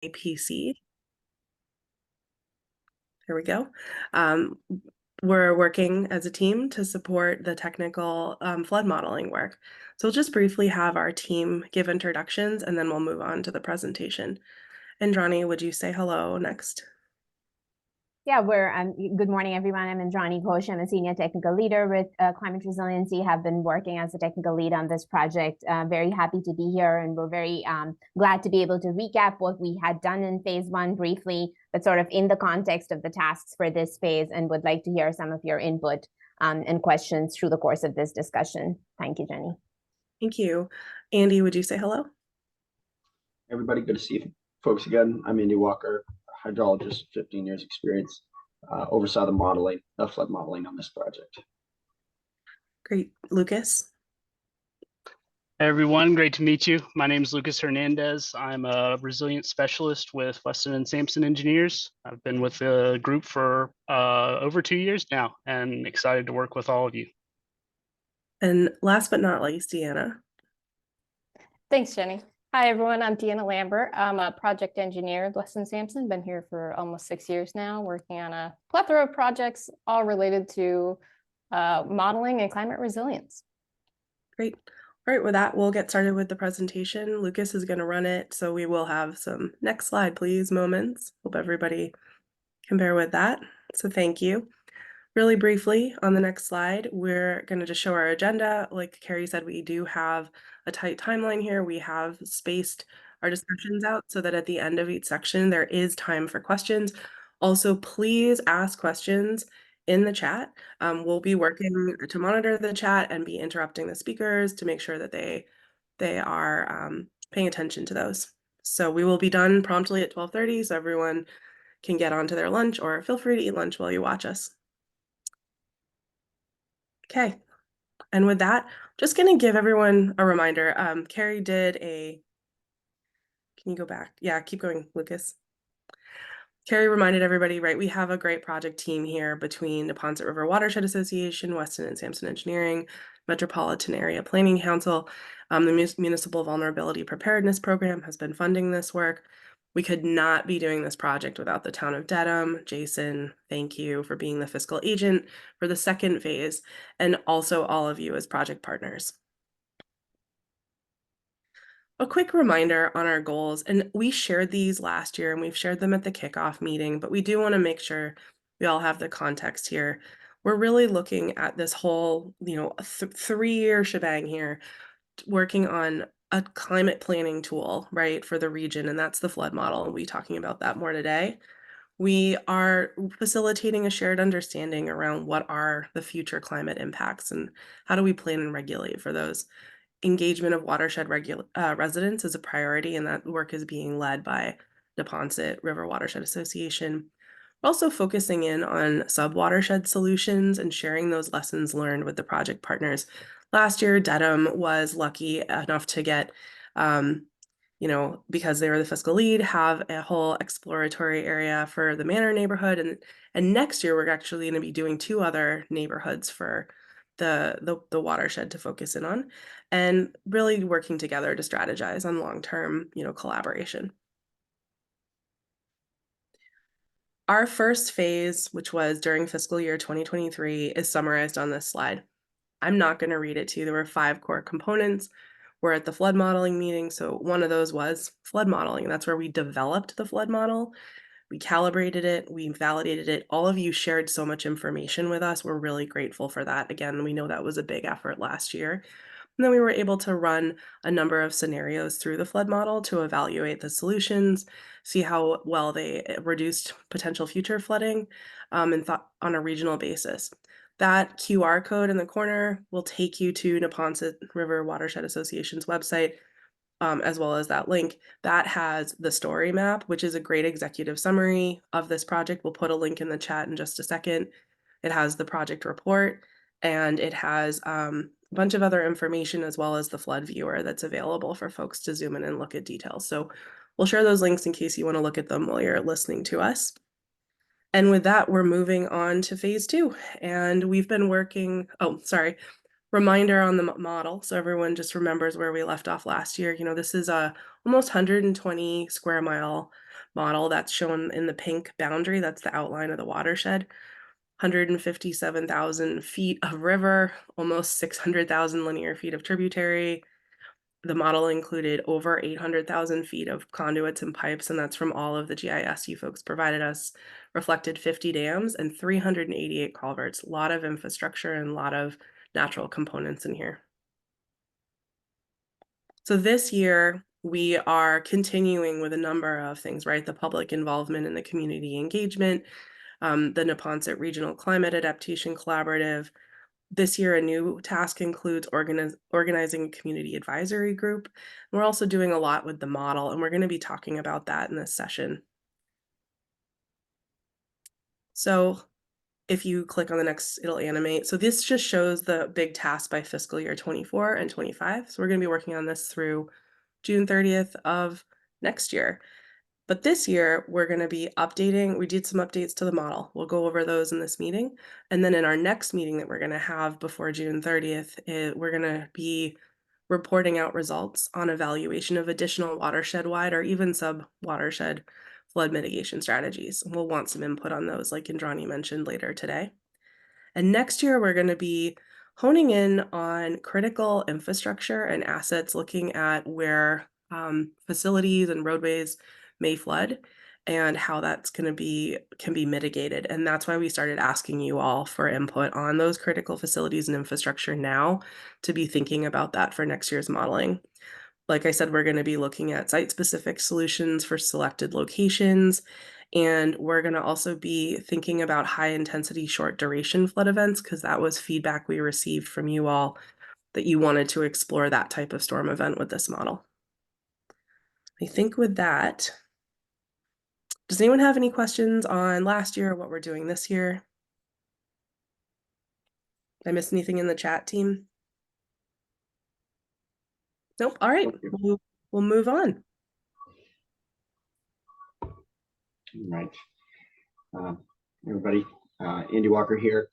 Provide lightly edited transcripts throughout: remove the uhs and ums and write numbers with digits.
APC. There we go. We're working as a team to support the technical flood modeling work. So we'll just briefly have our team give introductions and then we'll move on to the presentation. Indrani, would you say hello next? Yeah, good morning, everyone. I'm Indrani Ghosh. I'm a senior technical leader with Climate Resiliency, have been working as a technical lead on this project. Very happy to be here, and we're very glad to be able to recap what we had done in phase one briefly, but sort of in the context of the tasks for this phase, and would like to hear some of your input and questions through the course of this discussion. Thank you, Jenny. Thank you. Andy, would you say hello? Everybody, good to see you folks again. I'm Andy Walker, hydrologist, 15 years experience, oversaw the modeling, flood modeling on this project. Great. Lucas? Hey everyone, great to meet you. My name is Lucas Hernandez. I'm a resilience specialist with Weston and Sampson Engineers. I've been with the group for over 2 years now and excited to work with all of you. And last but not least, Deanna. Thanks, Jenny. Hi, everyone. I'm Deanna Lambert. I'm a project engineer at Weston Sampson. Been here for almost 6 years now, working on a plethora of projects, all related to modeling and climate resilience. Great. All right, with that, we'll get started with the presentation. Lucas is going to run it, so we will have some next slide, please, moments. Hope everybody can bear with that. So thank you. Really briefly, on the next slide, we're going to just show our agenda. Like Carrie said, we do have a tight timeline here. We have spaced our discussions out so that at the end of each section, there is time for questions. Also, please ask questions in the chat. We'll be working to monitor the chat and be interrupting the speakers to make sure that they are paying attention to those. So we will be done promptly at 12:30, so everyone can get onto their lunch, or feel free to eat lunch while you watch us. Okay, and with that, just going to give everyone a reminder. Carrie did a, can you go back? Yeah, keep going, Lucas. Carrie reminded everybody, right, we have a great project team here between Neponset River Watershed Association, Weston and Sampson Engineering, Metropolitan Area Planning Council. The Municipal Vulnerability Preparedness Program has been funding this work. We could not be doing this project without the town of Dedham. Jason, thank you for being the fiscal agent for the second phase, and also all of you as project partners. A quick reminder on our goals, and we shared these last year and we've shared them at the kickoff meeting, but we do want to make sure we all have the context here. We're really looking at this whole, 3-year shebang here, working on a climate planning tool, right, for the region, and that's the flood model. We'll be talking about that more today. We are facilitating a shared understanding around what are the future climate impacts and how do we plan and regulate for those. Engagement of watershed residents is a priority, and that work is being led by Neponset River Watershed Association. We're also focusing in on sub-watershed solutions and sharing those lessons learned with the project partners. Last year, Dedham was lucky enough to get, because they were the fiscal lead, have a whole exploratory area for the Manor neighborhood. And next year, we're actually going to be doing 2 other neighborhoods for the watershed to focus in on, and really working together to strategize on long-term, collaboration. Our first phase, which was during fiscal year 2023, is summarized on this slide. I'm not going to read it to you. There were 5 core components. We're at the flood modeling meeting, so one of those was flood modeling, and that's where we developed the flood model. We calibrated it, we validated it. All of you shared so much information with us. We're really grateful for that. Again, we know that was a big effort last year. And then we were able to run a number of scenarios through the flood model to evaluate the solutions, see how well they reduced potential future flooding, and thought on a regional basis. That QR code in the corner will take you to Neponset River Watershed Association's website, as well as that link. That has the story map, which is a great executive summary of this project. We'll put a link in the chat in just a second. It has the project report, and it has a bunch of other information, as well as the flood viewer that's available for folks to zoom in and look at details. So we'll share those links in case you want to look at them while you're listening to us. And with that, we're moving on to phase 2. And we've been working, reminder on the model, so everyone just remembers where we left off last year. This is a almost 120 square mile model that's shown in the pink boundary. That's the outline of the watershed. 157,000 feet of river, almost 600,000 linear feet of tributary. The model included over 800,000 feet of conduits and pipes, and that's from all of the GIS you folks provided us, reflected 50 dams and 388 culverts. A lot of infrastructure and a lot of natural components in here. So this year, we are continuing with a number of things, right? The public involvement and the community engagement, the Neponset Regional Climate Adaptation Collaborative. This year, a new task includes organizing a community advisory group. We're also doing a lot with the model, and we're going to be talking about that in this session. So if you click on the next, it'll animate. So this just shows the big task by fiscal year 24 and 25. So we're going to be working on this through June 30th of next year. But this year, we're going to be updating. We did some updates to the model. We'll go over those in this meeting. And then in our next meeting that we're going to have before June 30th, we're going to be reporting out results on evaluation of additional watershed-wide or even sub-watershed flood mitigation strategies. We'll want some input on those, like Indrani mentioned later today. And next year, we're going to be honing in on critical infrastructure and assets, looking at where facilities and roadways may flood and how that's going to can be mitigated. And that's why we started asking you all for input on those critical facilities and infrastructure now, to be thinking about that for next year's modeling. Like I said, we're going to be looking at site-specific solutions for selected locations, and we're going to also be thinking about high-intensity, short-duration flood events, because that was feedback we received from you all that you wanted to explore that type of storm event with this model. I think with that, does anyone have any questions on last year or what we're doing this year? Did I miss anything in the chat, team? Nope. All right, we'll move on. All right. Everybody, Andy Walker here.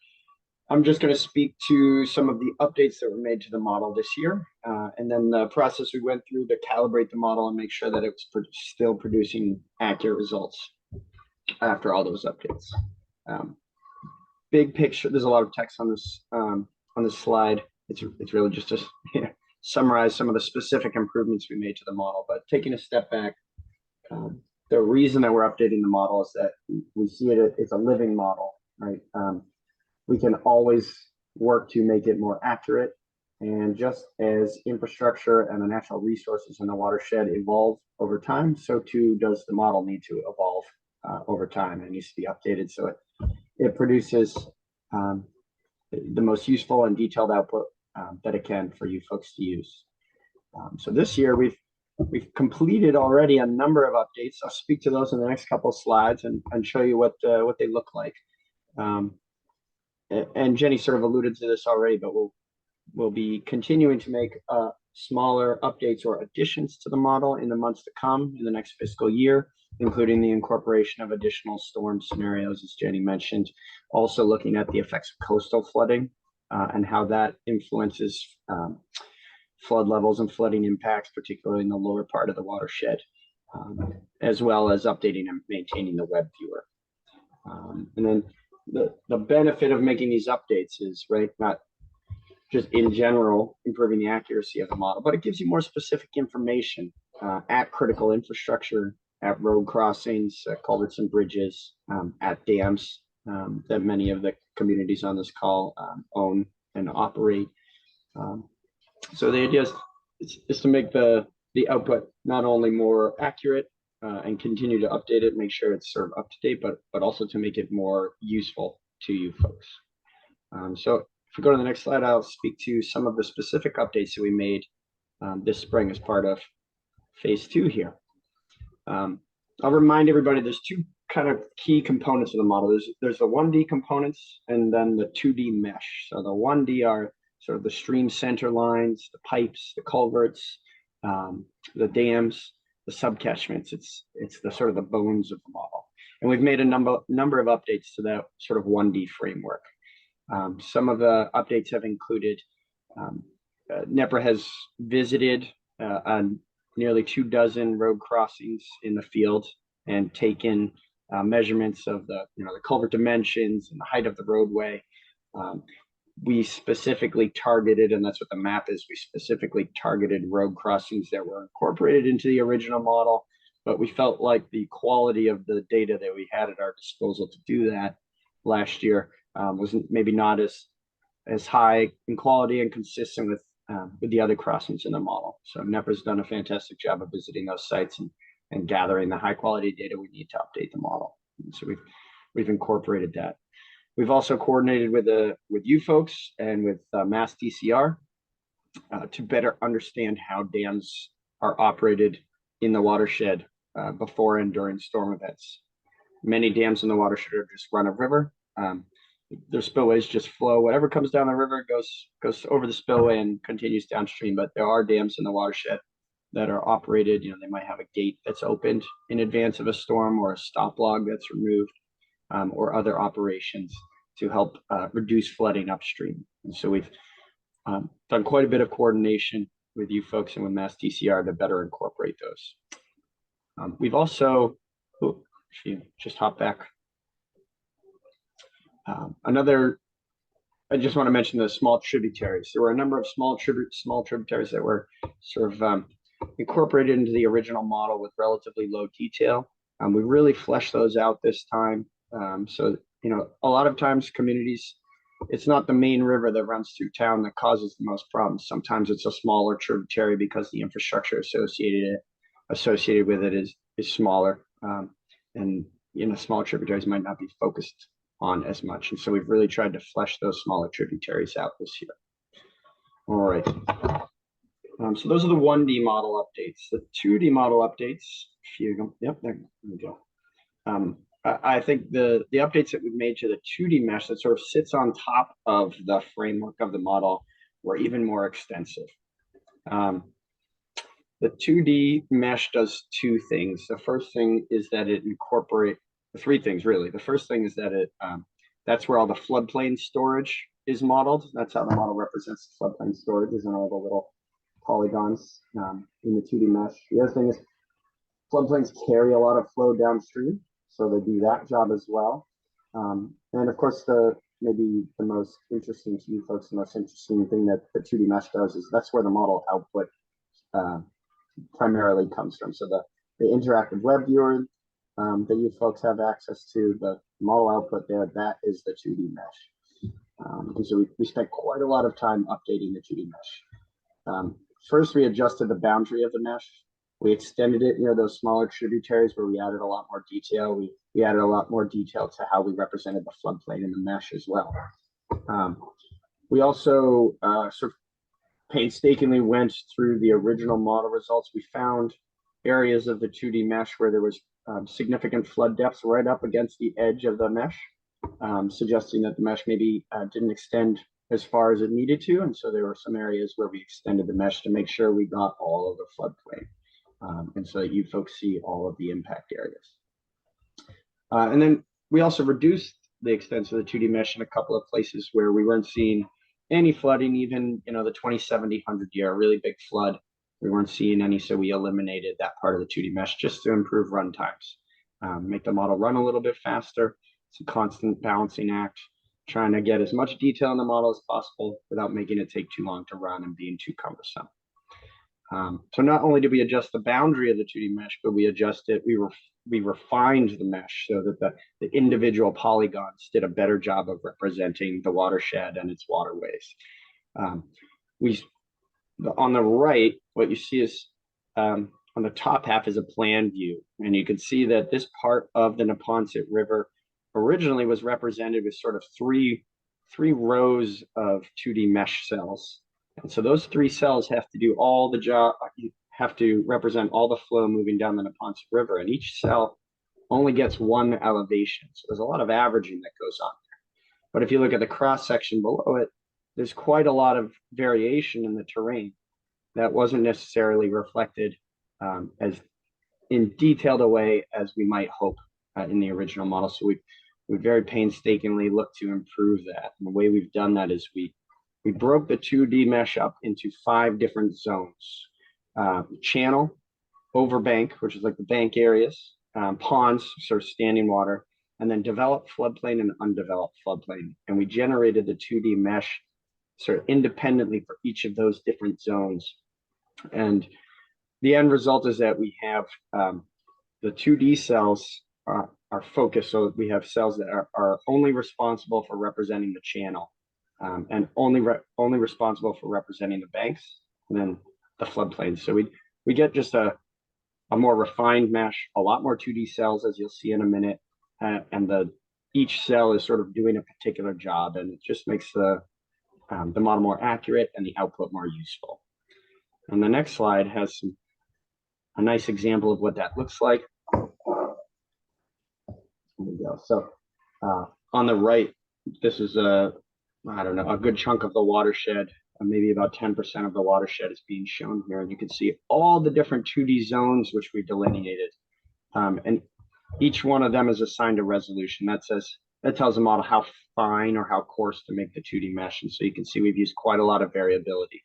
I'm just going to speak to some of the updates that were made to the model this year, and then the process we went through to calibrate the model and make sure that it was still producing accurate results after all those updates. Big picture, there's a lot of text on this slide. It's really just to summarize some of the specific improvements we made to the model. But taking a step back, the reason that we're updating the model is that we see it as a living model, right? We can always work to make it more accurate. And just as infrastructure and the natural resources in the watershed evolve over time, so too does the model need to evolve over time. It needs to be updated so it produces the most useful and detailed output that it can for you folks to use. So this year we've completed already a number of updates. I'll speak to those in the next couple of slides and show you what they look like. And Jenny sort of alluded to this already, but we'll be continuing to make smaller updates or additions to the model in the months to come in the next fiscal year, including the incorporation of additional storm scenarios, as Jenny mentioned. Also looking at the effects of coastal flooding and how that influences flood levels and flooding impacts, particularly in the lower part of the watershed, as well as updating and maintaining the web viewer. And then the benefit of making these updates is, right, not just in general improving the accuracy of the model, but it gives you more specific information at critical infrastructure, at road crossings, culverts and bridges, at dams that many of the communities on this call own and operate. So the idea is to make the output not only more accurate and continue to update it, make sure it's sort of up to date, but also to make it more useful to you folks. So if we go to the next slide, I'll speak to some of the specific updates that we made this spring as part of phase 2 here. I'll remind everybody there's two kind of key components of the model. There's the 1D components and then the 2D mesh. So the 1D are sort of the stream center lines, the pipes, the culverts, the dams, the subcatchments. It's the sort of the bones of the model. And we've made a number of updates to that sort of 1D framework. Some of the updates have included NEPRA has visited on nearly 24 road crossings in the field and taken measurements of the culvert dimensions and the height of the roadway. We specifically targeted, and that's what the map is, we specifically targeted road crossings that were incorporated into the original model, but we felt like the quality of the data that we had at our disposal to do that last year was maybe not as high in quality and consistent with the other crossings in the model. So NEPA's done a fantastic job of visiting those sites and gathering the high quality data we need to update the model. And so we've incorporated that. We've also coordinated with you folks and with Mass DCR to better understand how dams are operated in the watershed before and during storm events. Many dams in the watershed are just run a river. Their spillways just flow. Whatever comes down the river goes over the spillway and continues downstream. But there are dams in the watershed that are operated. They might have a gate that's opened in advance of a storm, or a stop log that's removed, or other operations to help reduce flooding upstream. And so we've done quite a bit of coordination with you folks and with Mass DCR to better incorporate those. We've also, if you just hop back. I just want to mention the small tributaries. There were a number of small tributaries that were sort of incorporated into the original model with relatively low detail. We really fleshed those out this time. So, a lot of times communities, it's not the main river that runs through town that causes the most problems. Sometimes it's a smaller tributary because the infrastructure associated with it is smaller. And small tributaries might not be focused on as much. And so we've really tried to flesh those smaller tributaries out this year. All right. So those are the 1D model updates. The 2D model updates, yep, there we go. I think the updates that we've made to the 2D mesh that sort of sits on top of the framework of the model were even more extensive. The 2D mesh does two things. The first thing is that it incorporates three things, really. The first thing is that that's where all the floodplain storage is modeled. That's how the model represents the floodplain storage, is in all the little polygons in the 2D mesh. The other thing is floodplains carry a lot of flow downstream, so they do that job as well. And of course, maybe the most interesting to you folks, the most interesting thing that the 2D mesh does is that's where the model output primarily comes from. So the interactive web viewer that you folks have access to, the model output there, that is the 2D mesh. And so we spent quite a lot of time updating the 2D mesh. First, we adjusted the boundary of the mesh. We extended it near those smaller tributaries where we added a lot more detail. We added a lot more detail to how we represented the floodplain in the mesh as well. We also sort of painstakingly went through the original model results. We found areas of the 2D mesh where there was significant flood depths right up against the edge of the mesh, suggesting that the mesh maybe didn't extend as far as it needed to. And so there were some areas where we extended the mesh to make sure we got all of the floodplain. And so that you folks see all of the impact areas. And then we also reduced the extent of the 2D mesh in a couple of places where we weren't seeing any flooding, even the 2070 100 year, a really big flood. We weren't seeing any, so we eliminated that part of the 2D mesh just to improve run times, make the model run a little bit faster. It's a constant balancing act, trying to get as much detail in the model as possible without making it take too long to run and being too cumbersome. So not only did we adjust the boundary of the 2D mesh, but we adjusted, we refined the mesh so that the individual polygons did a better job of representing the watershed and its waterways. On the right, what you see is on the top half is a plan view, and you can see that this part of the Neponset River originally was represented with sort of three rows of 2D mesh cells. And so those three cells have to do all the job, have to represent all the flow moving down the Neponset River, and each cell only gets one elevation. So there's a lot of averaging that goes on there. But if you look at the cross section below it, there's quite a lot of variation in the terrain that wasn't necessarily reflected as in detailed a way as we might hope in the original model. So we very painstakingly looked to improve that. And the way we've done that is we broke the 2D mesh up into 5 different zones. Channel, overbank, which is like the bank areas, ponds, sort of standing water, and then developed floodplain and undeveloped floodplain. And we generated the 2D mesh sort of independently for each of those different zones. And the end result is that we have the 2D cells are focused. So we have cells that are only responsible for representing the channel, and only responsible for representing the banks, and then the floodplain. So we get just a more refined mesh, a lot more 2D cells, as you'll see in a minute, and each cell is sort of doing a particular job, and it just makes the model more accurate and the output more useful. And the next slide has a nice example of what that looks like. There we go. So on the right, this is a good chunk of the watershed. Maybe about 10% of the watershed is being shown here. And you can see all the different 2D zones which we delineated. And each one of them is assigned a resolution. That tells the model how fine or how coarse to make the 2D mesh. And so you can see we've used quite a lot of variability.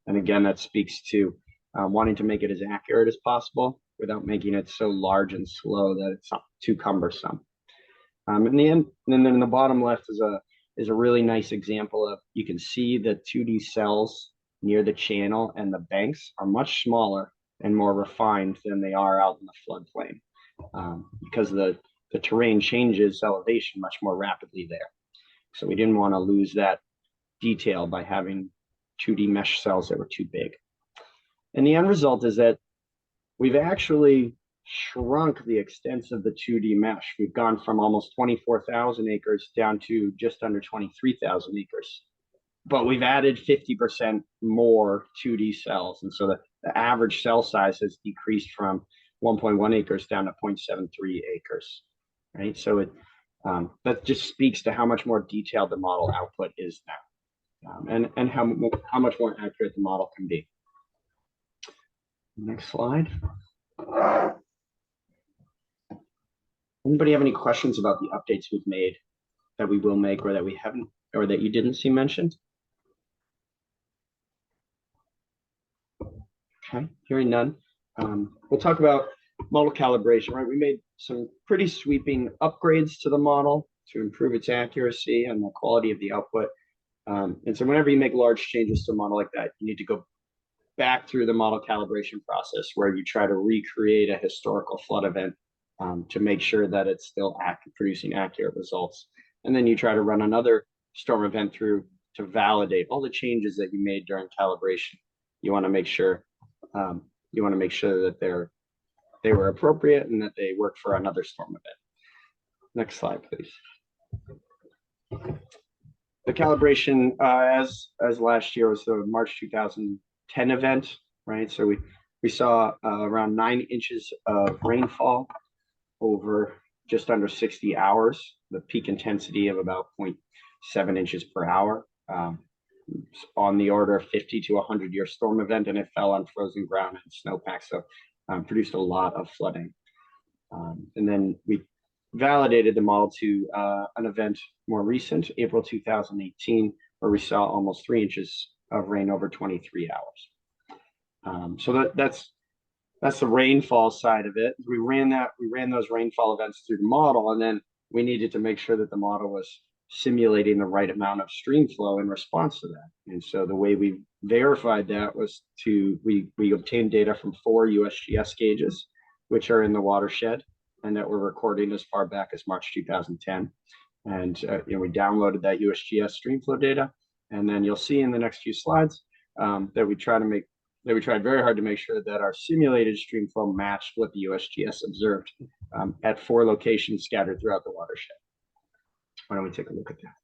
And again, that speaks to wanting to make it as accurate as possible without making it so large and slow that it's not too cumbersome. In the end, and then in the bottom left is a really nice example of, you can see the 2D cells near the channel and the banks are much smaller and more refined than they are out in the floodplain, because the terrain changes elevation much more rapidly there. So we didn't want to lose that detail by having 2D mesh cells that were too big. And the end result is that we've actually shrunk the extents of the 2D mesh. We've gone from almost 24,000 acres down to just under 23,000 acres. But we've added 50% more 2D cells. And so the average cell size has decreased from 1.1 acres down to 0.73 acres, right? So that just speaks to how much more detailed the model output is now, and how much more accurate the model can be. Next slide. Anybody have any questions about the updates we've made, that we will make, or that we haven't, or that you didn't see mentioned? Okay, hearing none. We'll talk about model calibration, right? We made some pretty sweeping upgrades to the model to improve its accuracy and the quality of the output. And so whenever you make large changes to a model like that, you need to go back through the model calibration process, where you try to recreate a historical flood event to make sure that it's still producing accurate results. And then you try to run another storm event through to validate all the changes that you made during calibration. You want to make sure that they were appropriate and that they work for another storm event. Next slide, please. The calibration, as last year, was the March 2010 event, right? So we saw around 9 inches of rainfall over just under 60 hours, the peak intensity of about 0.7 inches per hour, on the order of 50 to 100-year storm event, and it fell on frozen ground and snowpack, so produced a lot of flooding. And then we validated the model to an event more recent, April 2018, where we saw almost 3 inches of rain over 23 hours. So that's the rainfall side of it. We ran those rainfall events through the model, and then we needed to make sure that the model was simulating the right amount of stream flow in response to that. And so the way we verified that was we obtained data from 4 USGS gauges, which are in the watershed, and that we're recording as far back as March 2010. And we downloaded that USGS streamflow data, and then you'll see in the next few slides that we tried very hard to make sure that our simulated streamflow matched what the USGS observed at 4 locations scattered throughout the watershed. Why don't we take a look at that?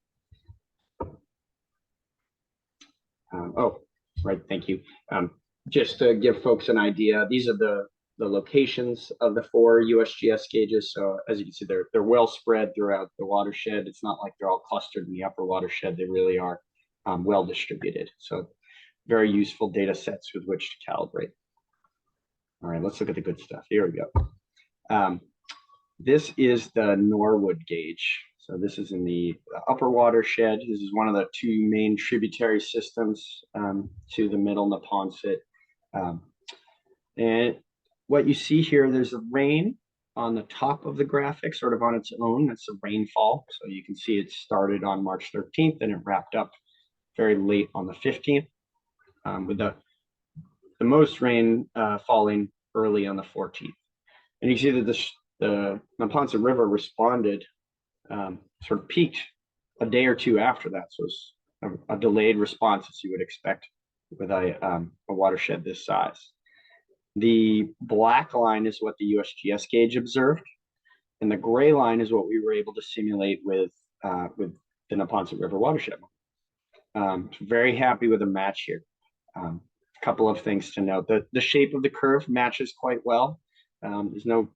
Oh, right, thank you. Just to give folks an idea, these are the locations of the 4 USGS gauges. So as you can see, they're well spread throughout the watershed. It's not like they're all clustered in the upper watershed. They really are well distributed. So very useful data sets with which to calibrate. All right, let's look at the good stuff. Here we go. This is the Norwood gauge. So this is in the upper watershed. This is one of the 2 main tributary systems to the middle Neponset. And what you see here, there's a rain on the top of the graphic, sort of on its own. That's the rainfall. So you can see it started on March 13th and it wrapped up very late on the 15th, with the most rain falling early on the 14th. And you see that the Neponset River responded, sort of peaked a day or two after that. So it's a delayed response, as you would expect with a watershed this size. The black line is what the USGS gauge observed, and the gray line is what we were able to simulate with the Neponset River watershed. Very happy with the match here. A couple of things to note. The shape of the curve matches quite well. There's no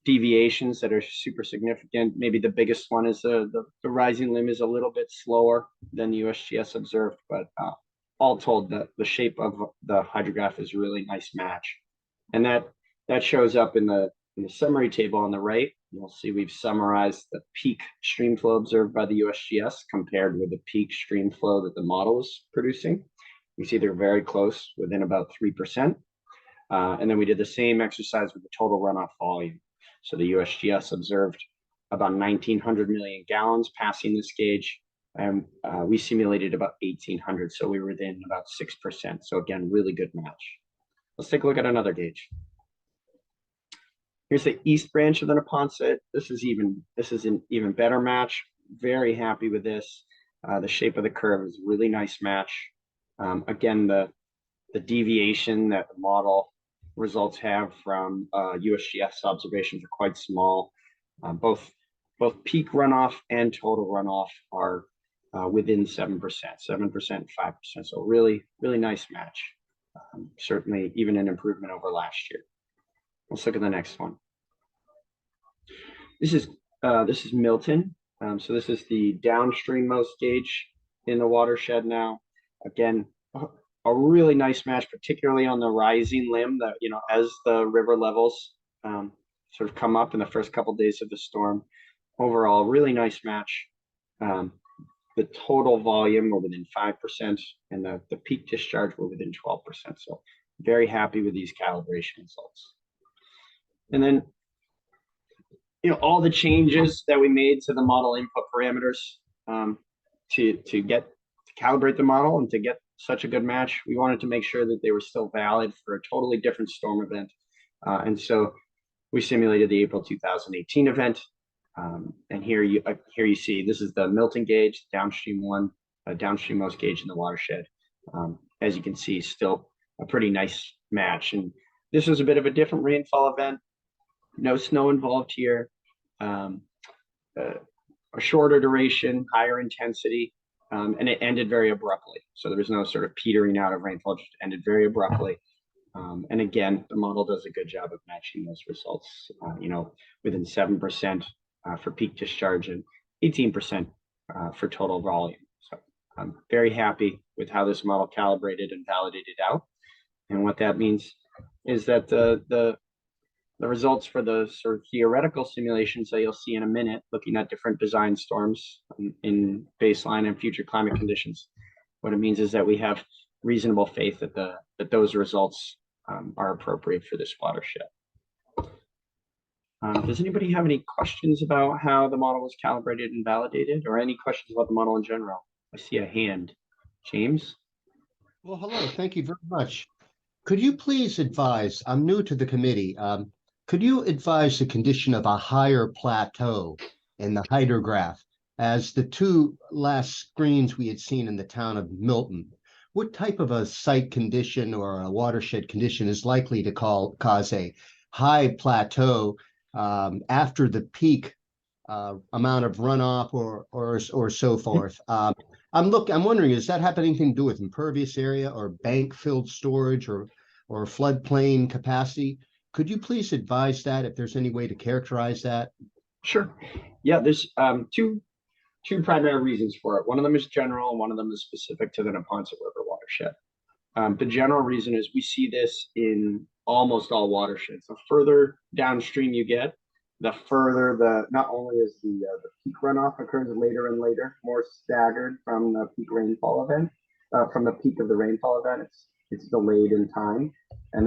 deviations that are super significant. Maybe the biggest one is the rising limb is a little bit slower than USGS observed, but all told, the shape of the hydrograph is a really nice match. And that shows up in the summary table on the right. You'll see we've summarized the peak stream flow observed by the USGS compared with the peak stream flow that the model is producing. You see they're very close, within about 3%. And then we did the same exercise with the total runoff volume. So the USGS observed about 1,900 million gallons passing this gauge, and we simulated about 1,800. So we were within about 6%. So again, really good match. Let's take a look at another gauge. Here's the east branch of the Neponset. This is an even better match. Very happy with this. The shape of the curve is a really nice match. Again, the deviation that the model results have from USGS observations are quite small. Both peak runoff and total runoff are within 7%, 7% and 5%. So really, really nice match. Certainly even an improvement over last year. Let's look at the next one. This is Milton. So this is the downstream-most gauge in the watershed now. Again, a really nice match, particularly on the rising limb that, as the river levels sort of come up in the first couple of days of the storm. Overall, really nice match. The total volume were within 5%, and the peak discharge were within 12%. So very happy with these calibration results. And then, all the changes that we made to the model input parameters to calibrate the model and to get such a good match, we wanted to make sure that they were still valid for a totally different storm event. And so we simulated the April 2018 event. And here you see, this is the Milton gauge, downstream one, downstream-most gauge in the watershed. As you can see, still a pretty nice match. And this was a bit of a different rainfall event. No snow involved here. A shorter duration, higher intensity, and it ended very abruptly. So there was no sort of petering out of rainfall, just ended very abruptly. And again, the model does a good job of matching those results, within 7% for peak discharge and 18% for total volume. So I'm very happy with how this model calibrated and validated out. And what that means is that the results for the sort of theoretical simulations that you'll see in a minute, looking at different design storms in baseline and future climate conditions, what it means is that we have reasonable faith that those results are appropriate for this watershed. Does anybody have any questions about how the model was calibrated and validated, or any questions about the model in general? I see a hand. James? Well, hello. Thank you very much. Could you please advise, I'm new to the committee, could you advise the condition of a higher plateau in the hydrograph as the two last screens we had seen in the town of Milton? What type of a site condition or a watershed condition is likely to cause a high plateau after the peak amount of runoff or so forth? I'm wondering, is that have anything to do with impervious area or bank filled storage or floodplain capacity? Could you please advise that, if there's any way to characterize that? Sure. Yeah, there's two primary reasons for it. One of them is general, and one of them is specific to the Neponset River watershed. The general reason is we see this in almost all watersheds. The further downstream you get, the further not only is the peak runoff occurs later and later, more staggered from the peak rainfall event, from the peak of the rainfall event. It's delayed in time, and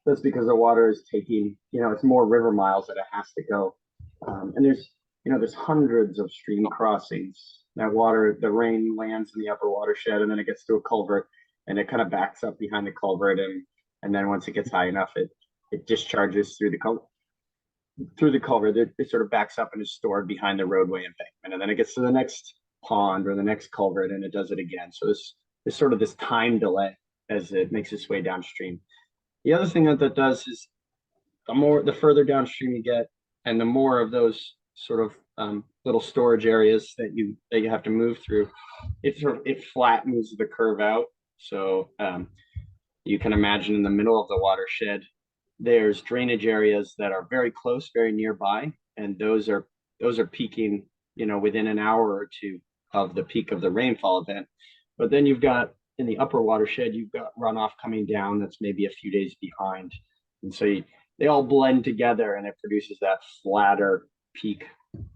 That's because the water is taking, it's more river miles that it has to go. And there's hundreds of stream crossings. That water, the rain lands in the upper watershed, and then it gets to a culvert, and it kind of backs up behind the culvert, and then once it gets high enough, it discharges through the culvert. It sort of backs up and is stored behind the roadway embankment, and then it gets to the next pond or the next culvert, and it does it again. So there's sort of this time delay as it makes its way downstream. The other thing that does is the further downstream you get, and the more of those sort of little storage areas that you have to move through, it flattens the curve out. So you can imagine in the middle of the watershed, there's drainage areas that are very close, very nearby, and those are peaking, within an hour or two of the peak of the rainfall event. But then you've got in the upper watershed, you've got runoff coming down that's maybe a few days behind, and so they all blend together, and it produces that flatter peak.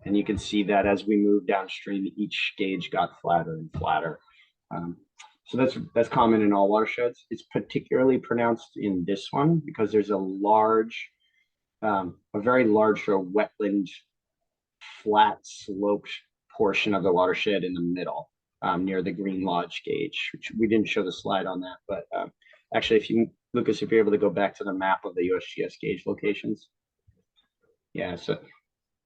And you can see that as we move downstream, each gauge got flatter and flatter. So that's common in all watersheds. It's particularly pronounced in this one because there's a very large sort of wetland, flat sloped portion of the watershed in the middle, near the Green Lodge gauge, which we didn't show the slide on that, but actually, Lucas, if you're able to go back to the map of the USGS gauge locations. Yeah, so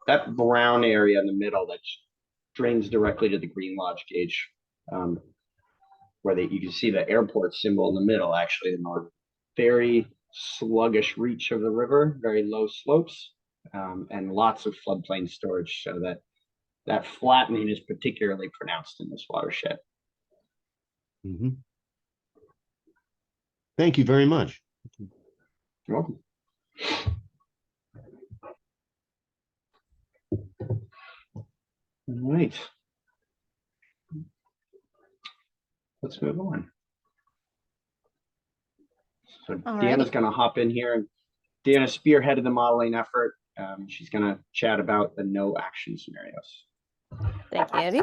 that brown area in the middle that drains directly to the Green Lodge gauge, where you can see the airport symbol in the middle, actually, in the very sluggish reach of the river, very low slopes, and lots of floodplain storage, so that flattening is particularly pronounced in this watershed. Mm-hmm. Thank you very much. You're welcome. All right. Let's move on. So Deanna's going to hop in here, and Deanna spearheaded the modeling effort. She's going to chat about the no action scenarios. Thank you, Andy.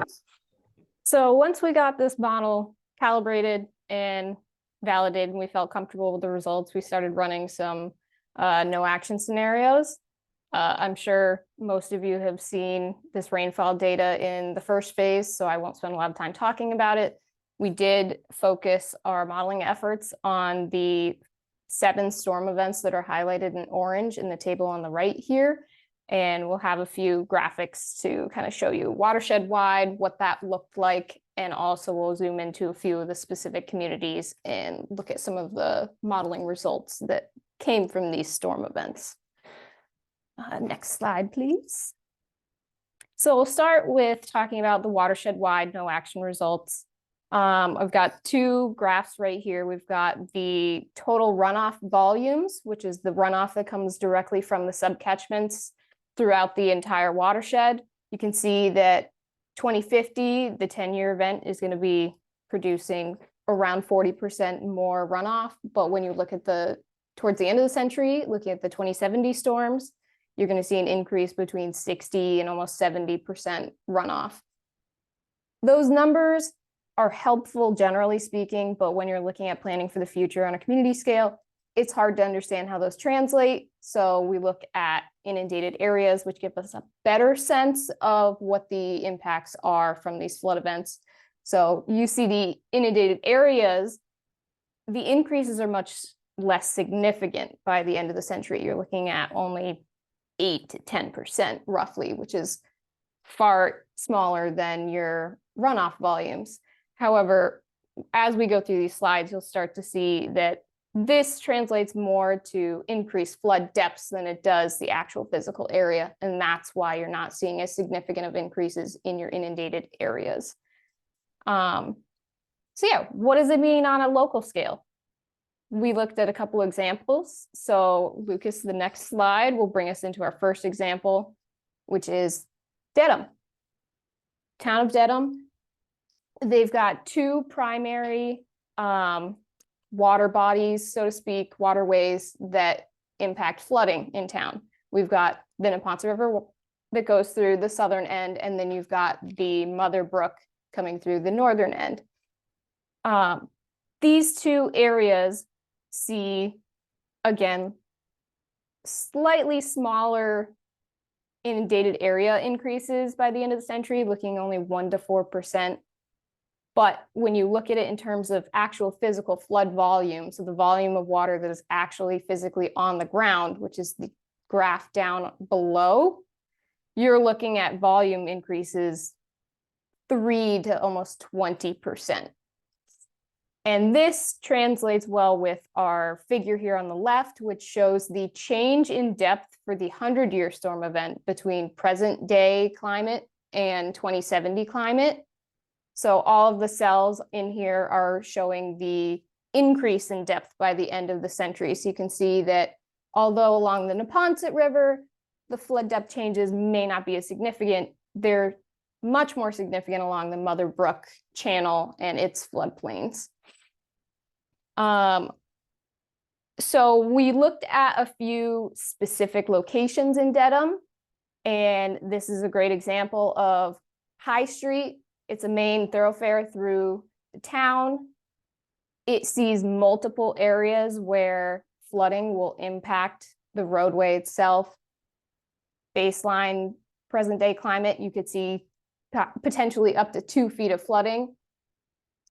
So once we got this model calibrated and validated and we felt comfortable with the results, we started running some no action scenarios. I'm sure most of you have seen this rainfall data in the first phase, so I won't spend a lot of time talking about it. We did focus our modeling efforts on the 7 storm events that are highlighted in orange in the table on the right here. And we'll have a few graphics to kind of show you watershed wide, what that looked like. And also we'll zoom into a few of the specific communities and look at some of the modeling results that came from these storm events. Next slide, please. So we'll start with talking about the watershed wide no action results. I've got 2 graphs right here. We've got the total runoff volumes, which is the runoff that comes directly from the subcatchments throughout the entire watershed. You can see that 2050, the 10-year event, is going to be producing around 40% more runoff. But when you look at towards the end of the century, looking at the 2070 storms, you're going to see an increase between 60 and almost 70% runoff. Those numbers are helpful, generally speaking, but when you're looking at planning for the future on a community scale, it's hard to understand how those translate. So we look at inundated areas, which give us a better sense of what the impacts are from these flood events. So you see the inundated areas, the increases are much less significant by the end of the century. You're looking at only 8 to 10% roughly, which is far smaller than your runoff volumes. However, as we go through these slides, you'll start to see that this translates more to increased flood depths than it does the actual physical area. And that's why you're not seeing as significant of increases in your inundated areas. So yeah, what does it mean on a local scale? We looked at a couple examples. So Lucas, the next slide will bring us into our first example, which is Dedham. Town of Dedham. They've got 2 primary water bodies, so to speak, waterways that impact flooding in town. We've got the Neponset River that goes through the southern end, and then you've got the Mother Brook coming through the northern end. These 2 areas see again, slightly smaller inundated area increases by the end of the century, looking only 1 to 4%. But when you look at it in terms of actual physical flood volume, so the volume of water that is actually physically on the ground, which is the graph down below, you're looking at volume increases 3 to almost 20%. And this translates well with our figure here on the left, which shows the change in depth for the 100-year storm event between present day climate and 2070 climate. So all of the cells in here are showing the increase in depth by the end of the century. So you can see that although along the Neponset River, the flood depth changes may not be as significant, they're much more significant along the Mother Brook Channel and its floodplains. So we looked at a few specific locations in Dedham, and this is a great example of High Street. It's a main thoroughfare through the town. It sees multiple areas where flooding will impact the roadway itself. Baseline present day climate, you could see potentially up to 2 feet of flooding.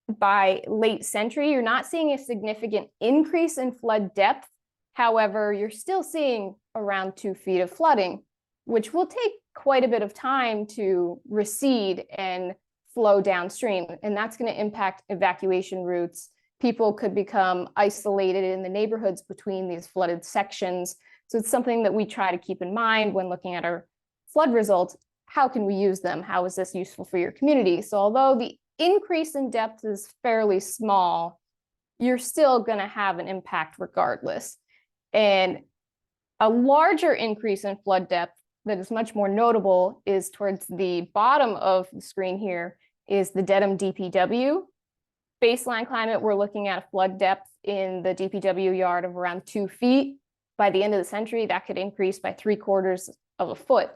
By late century, you're not seeing a significant increase in flood depth. However, you're still seeing around 2 feet of flooding, which will take quite a bit of time to recede and flow downstream. And that's going to impact evacuation routes. People could become isolated in the neighborhoods between these flooded sections. So it's something that we try to keep in mind when looking at our flood results. How can we use them? How is this useful for your community? So although the increase in depth is fairly small, you're still going to have an impact regardless. And a larger increase in flood depth that is much more notable is towards the bottom of the screen here is the Dedham DPW. Baseline climate, we're looking at a flood depth in the DPW yard of around 2 feet. By the end of the century, that could increase by 3/4 of a foot.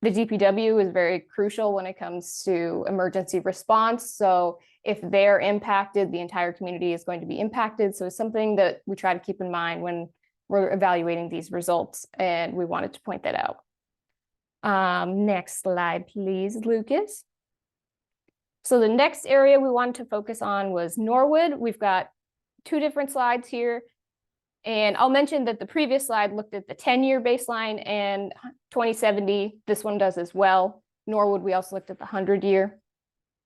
The DPW is very crucial when it comes to emergency response. So if they're impacted, the entire community is going to be impacted. So it's something that we try to keep in mind when we're evaluating these results, and we wanted to point that out. Next slide, please, Lucas. So the next area we wanted to focus on was Norwood. We've got 2 different slides here. And I'll mention that the previous slide looked at the 10-year baseline and 2070. This one does as well. Norwood, we also looked at the 100-year.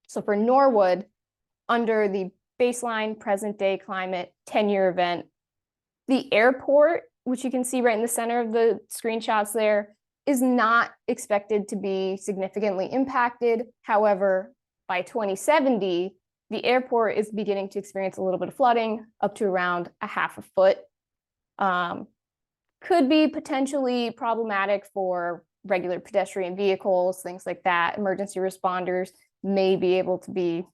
So for Norwood, under the baseline present day climate 10-year event, the airport, which you can see right in the center of the screenshots there, is not expected to be significantly impacted. However, by 2070, the airport is beginning to experience a little bit of flooding, up to around 1/2 foot. Could be potentially problematic for regular pedestrian vehicles, things like that. Emergency responders may be able to be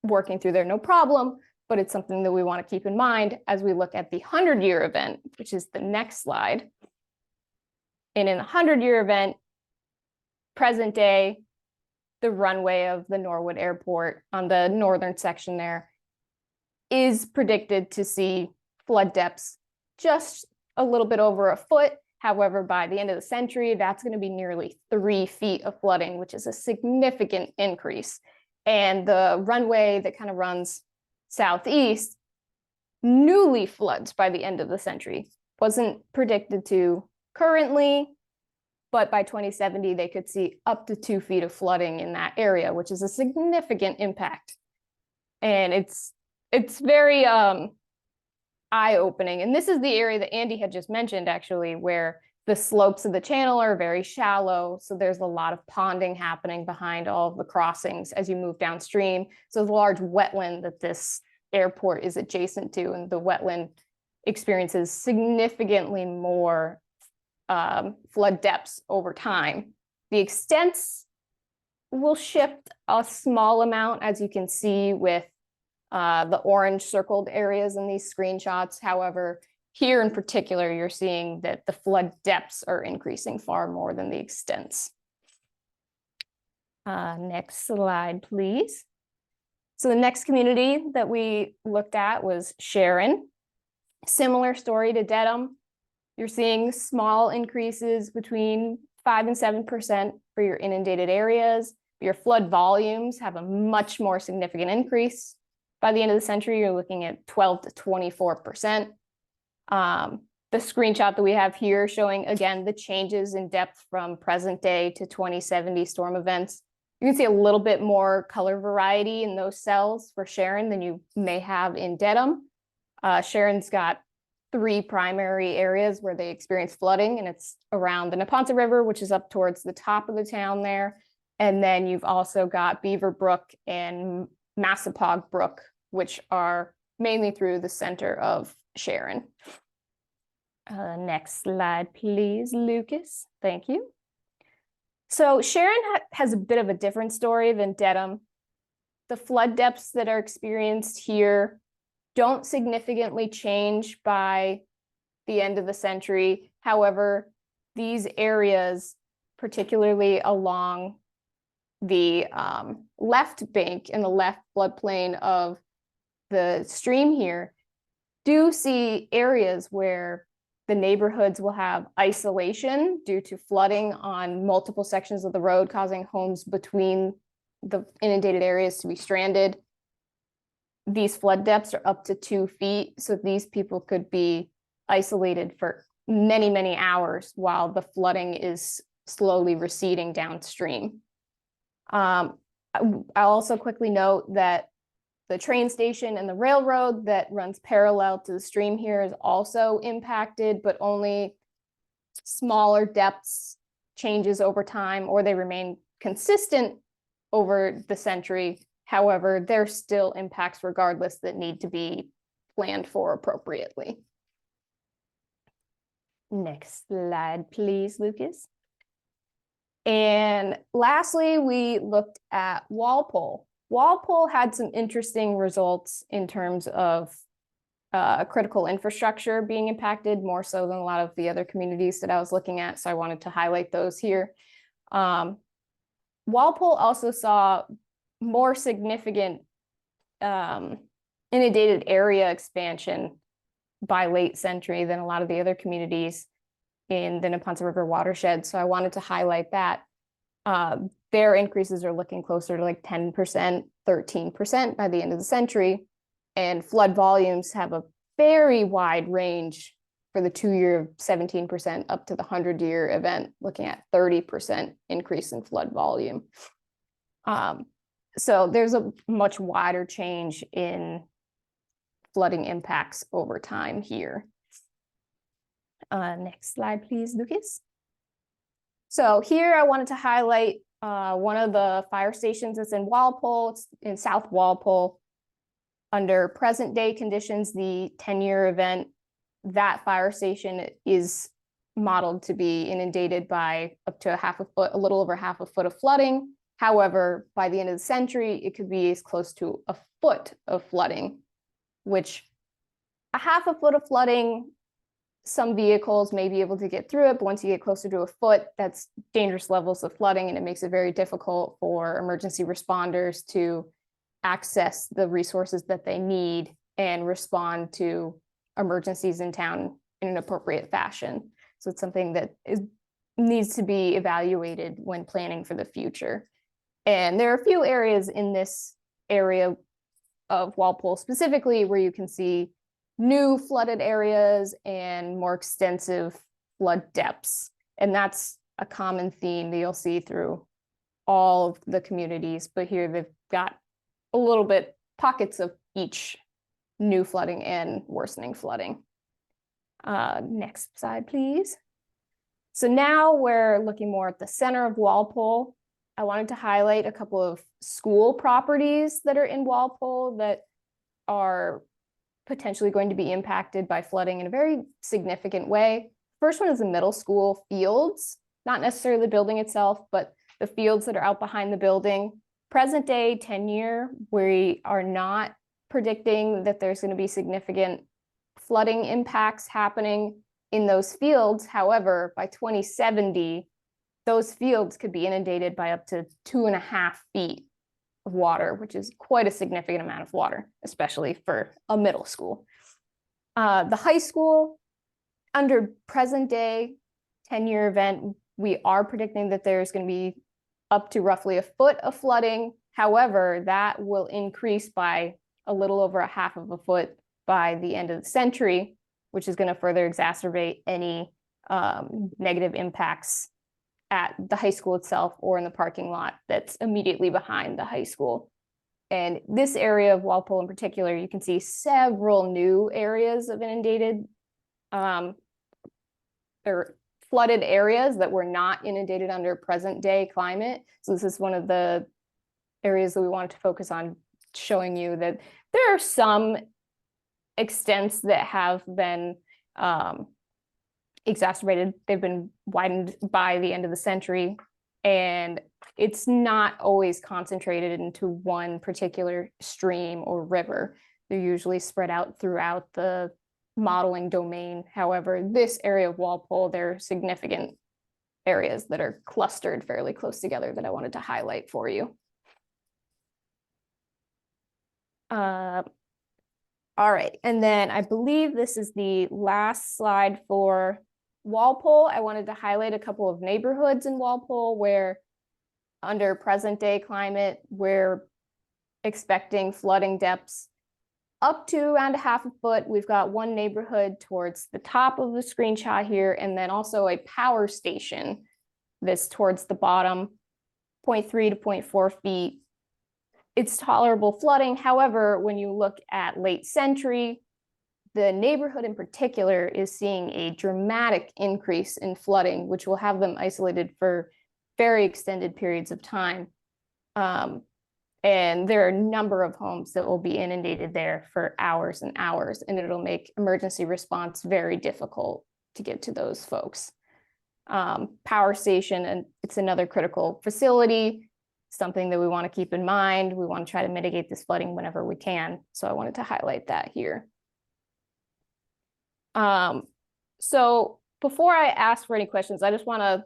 working through there no problem, but it's something that we want to keep in mind as we look at the 100-year event, which is the next slide. And in the 100-year event, present day, the runway of the Norwood Airport on the northern section there is predicted to see flood depths just a little bit over 1 foot. However, by the end of the century, that's going to be nearly 3 feet of flooding, which is a significant increase. And the runway that kind of runs southeast newly floods by the end of the century. Wasn't predicted to currently, but by 2070, they could see up to 2 feet of flooding in that area, which is a significant impact. And it's very eye-opening. And this is the area that Andy had just mentioned, actually, where the slopes of the channel are very shallow. So there's a lot of ponding happening behind all of the crossings as you move downstream. So there's a large wetland that this airport is adjacent to, and the wetland experiences significantly more flood depths over time. The extents will shift a small amount, as you can see with the orange circled areas in these screenshots. However, here in particular, you're seeing that the flood depths are increasing far more than the extents. Next slide, please. So the next community that we looked at was Sharon. Similar story to Dedham. You're seeing small increases between 5 and 7% for your inundated areas. Your flood volumes have a much more significant increase. By the end of the century, you're looking at 12 to 24%. The screenshot that we have here showing, again, the changes in depth from present day to 2070 storm events. You can see a little bit more color variety in those cells for Sharon than you may have in Dedham. Sharon's got 3 primary areas where they experience flooding, and it's around the Neponset River, which is up towards the top of the town there. And then you've also got Beaver Brook and Massapog Brook, which are mainly through the center of Sharon. Next slide, please, Lucas. Thank you. So Sharon has a bit of a different story than Dedham. The flood depths that are experienced here don't significantly change by the end of the century. However, these areas, particularly along the left bank and the left floodplain of the stream here, do see areas where the neighborhoods will have isolation due to flooding on multiple sections of the road, causing homes between the inundated areas to be stranded. These flood depths are up to 2 feet, so these people could be isolated for many, many hours while the flooding is slowly receding downstream. I'll also quickly note that the train station and the railroad that runs parallel to the stream here is also impacted, but only smaller depths changes over time, or they remain consistent over the century. However, there's still impacts regardless that need to be planned for appropriately. Next slide, please, Lucas. And lastly, we looked at Walpole. Walpole had some interesting results in terms of critical infrastructure being impacted, more so than a lot of the other communities that I was looking at. So I wanted to highlight those here. Walpole also saw more significant inundated area expansion by late century than a lot of the other communities in the Neponset River watershed. So I wanted to highlight that. Their increases are looking closer to like 10%, 13% by the end of the century. And flood volumes have a very wide range for the 2-year 17% up to the 100-year event, looking at 30% increase in flood volume. So there's a much wider change in flooding impacts over time here. Next slide, please, Lucas. So here I wanted to highlight one of the fire stations that's in Walpole. It's in South Walpole. Under present day conditions, the 10-year event, that fire station is modeled to be inundated by up to a little over half a foot of flooding. However, by the end of the century, it could be as close to a foot of flooding, which a half a foot of flooding, some vehicles may be able to get through it, but once you get closer to a foot, that's dangerous levels of flooding, and it makes it very difficult for emergency responders to access the resources that they need and respond to emergencies in town in an appropriate fashion. So it's something that needs to be evaluated when planning for the future. And there are a few areas in this area of Walpole specifically where you can see new flooded areas and more extensive flood depths. And that's a common theme that you'll see through all of the communities, but here they've got a little bit pockets of each new flooding and worsening flooding. Next slide, please. So now we're looking more at the center of Walpole. I wanted to highlight a couple of school properties that are in Walpole that are potentially going to be impacted by flooding in a very significant way. First one is the middle school fields, not necessarily the building itself, but the fields that are out behind the building. Present day 10-year, we are not predicting that there's going to be significant flooding impacts happening in those fields. However, by 2070, those fields could be inundated by up to 2.5 feet of water, which is quite a significant amount of water, especially for a middle school. The high school, under present day 10-year event, we are predicting that there's going to be up to roughly a foot of flooding. However, that will increase by a little over a half of a foot by the end of the century, which is going to further exacerbate any negative impacts at the high school itself or in the parking lot that's immediately behind the high school. And this area of Walpole in particular, you can see several new areas of inundated or flooded areas that were not inundated under present day climate. So this is one of the areas that we wanted to focus on, showing you that there are some extents that have been exacerbated. They've been widened by the end of the century, and it's not always concentrated into one particular stream or river. They're usually spread out throughout the modeling domain. However, this area of Walpole, there are significant areas that are clustered fairly close together that I wanted to highlight for you. All right, and then I believe this is the last slide for Walpole. I wanted to highlight a couple of neighborhoods in Walpole where under present day climate, we're expecting flooding depths up to around a half a foot. We've got one neighborhood towards the top of the screenshot here, and then also a power station that's towards the bottom, 0.3 to 0.4 feet. It's tolerable flooding. However, when you look at late century, the neighborhood in particular is seeing a dramatic increase in flooding, which will have them isolated for very extended periods of time. And there are a number of homes that will be inundated there for hours and hours, and it'll make emergency response very difficult to get to those folks. Power station, and it's another critical facility, something that we want to keep in mind. We want to try to mitigate this flooding whenever we can. So I wanted to highlight that here. So before I ask for any questions, I just want to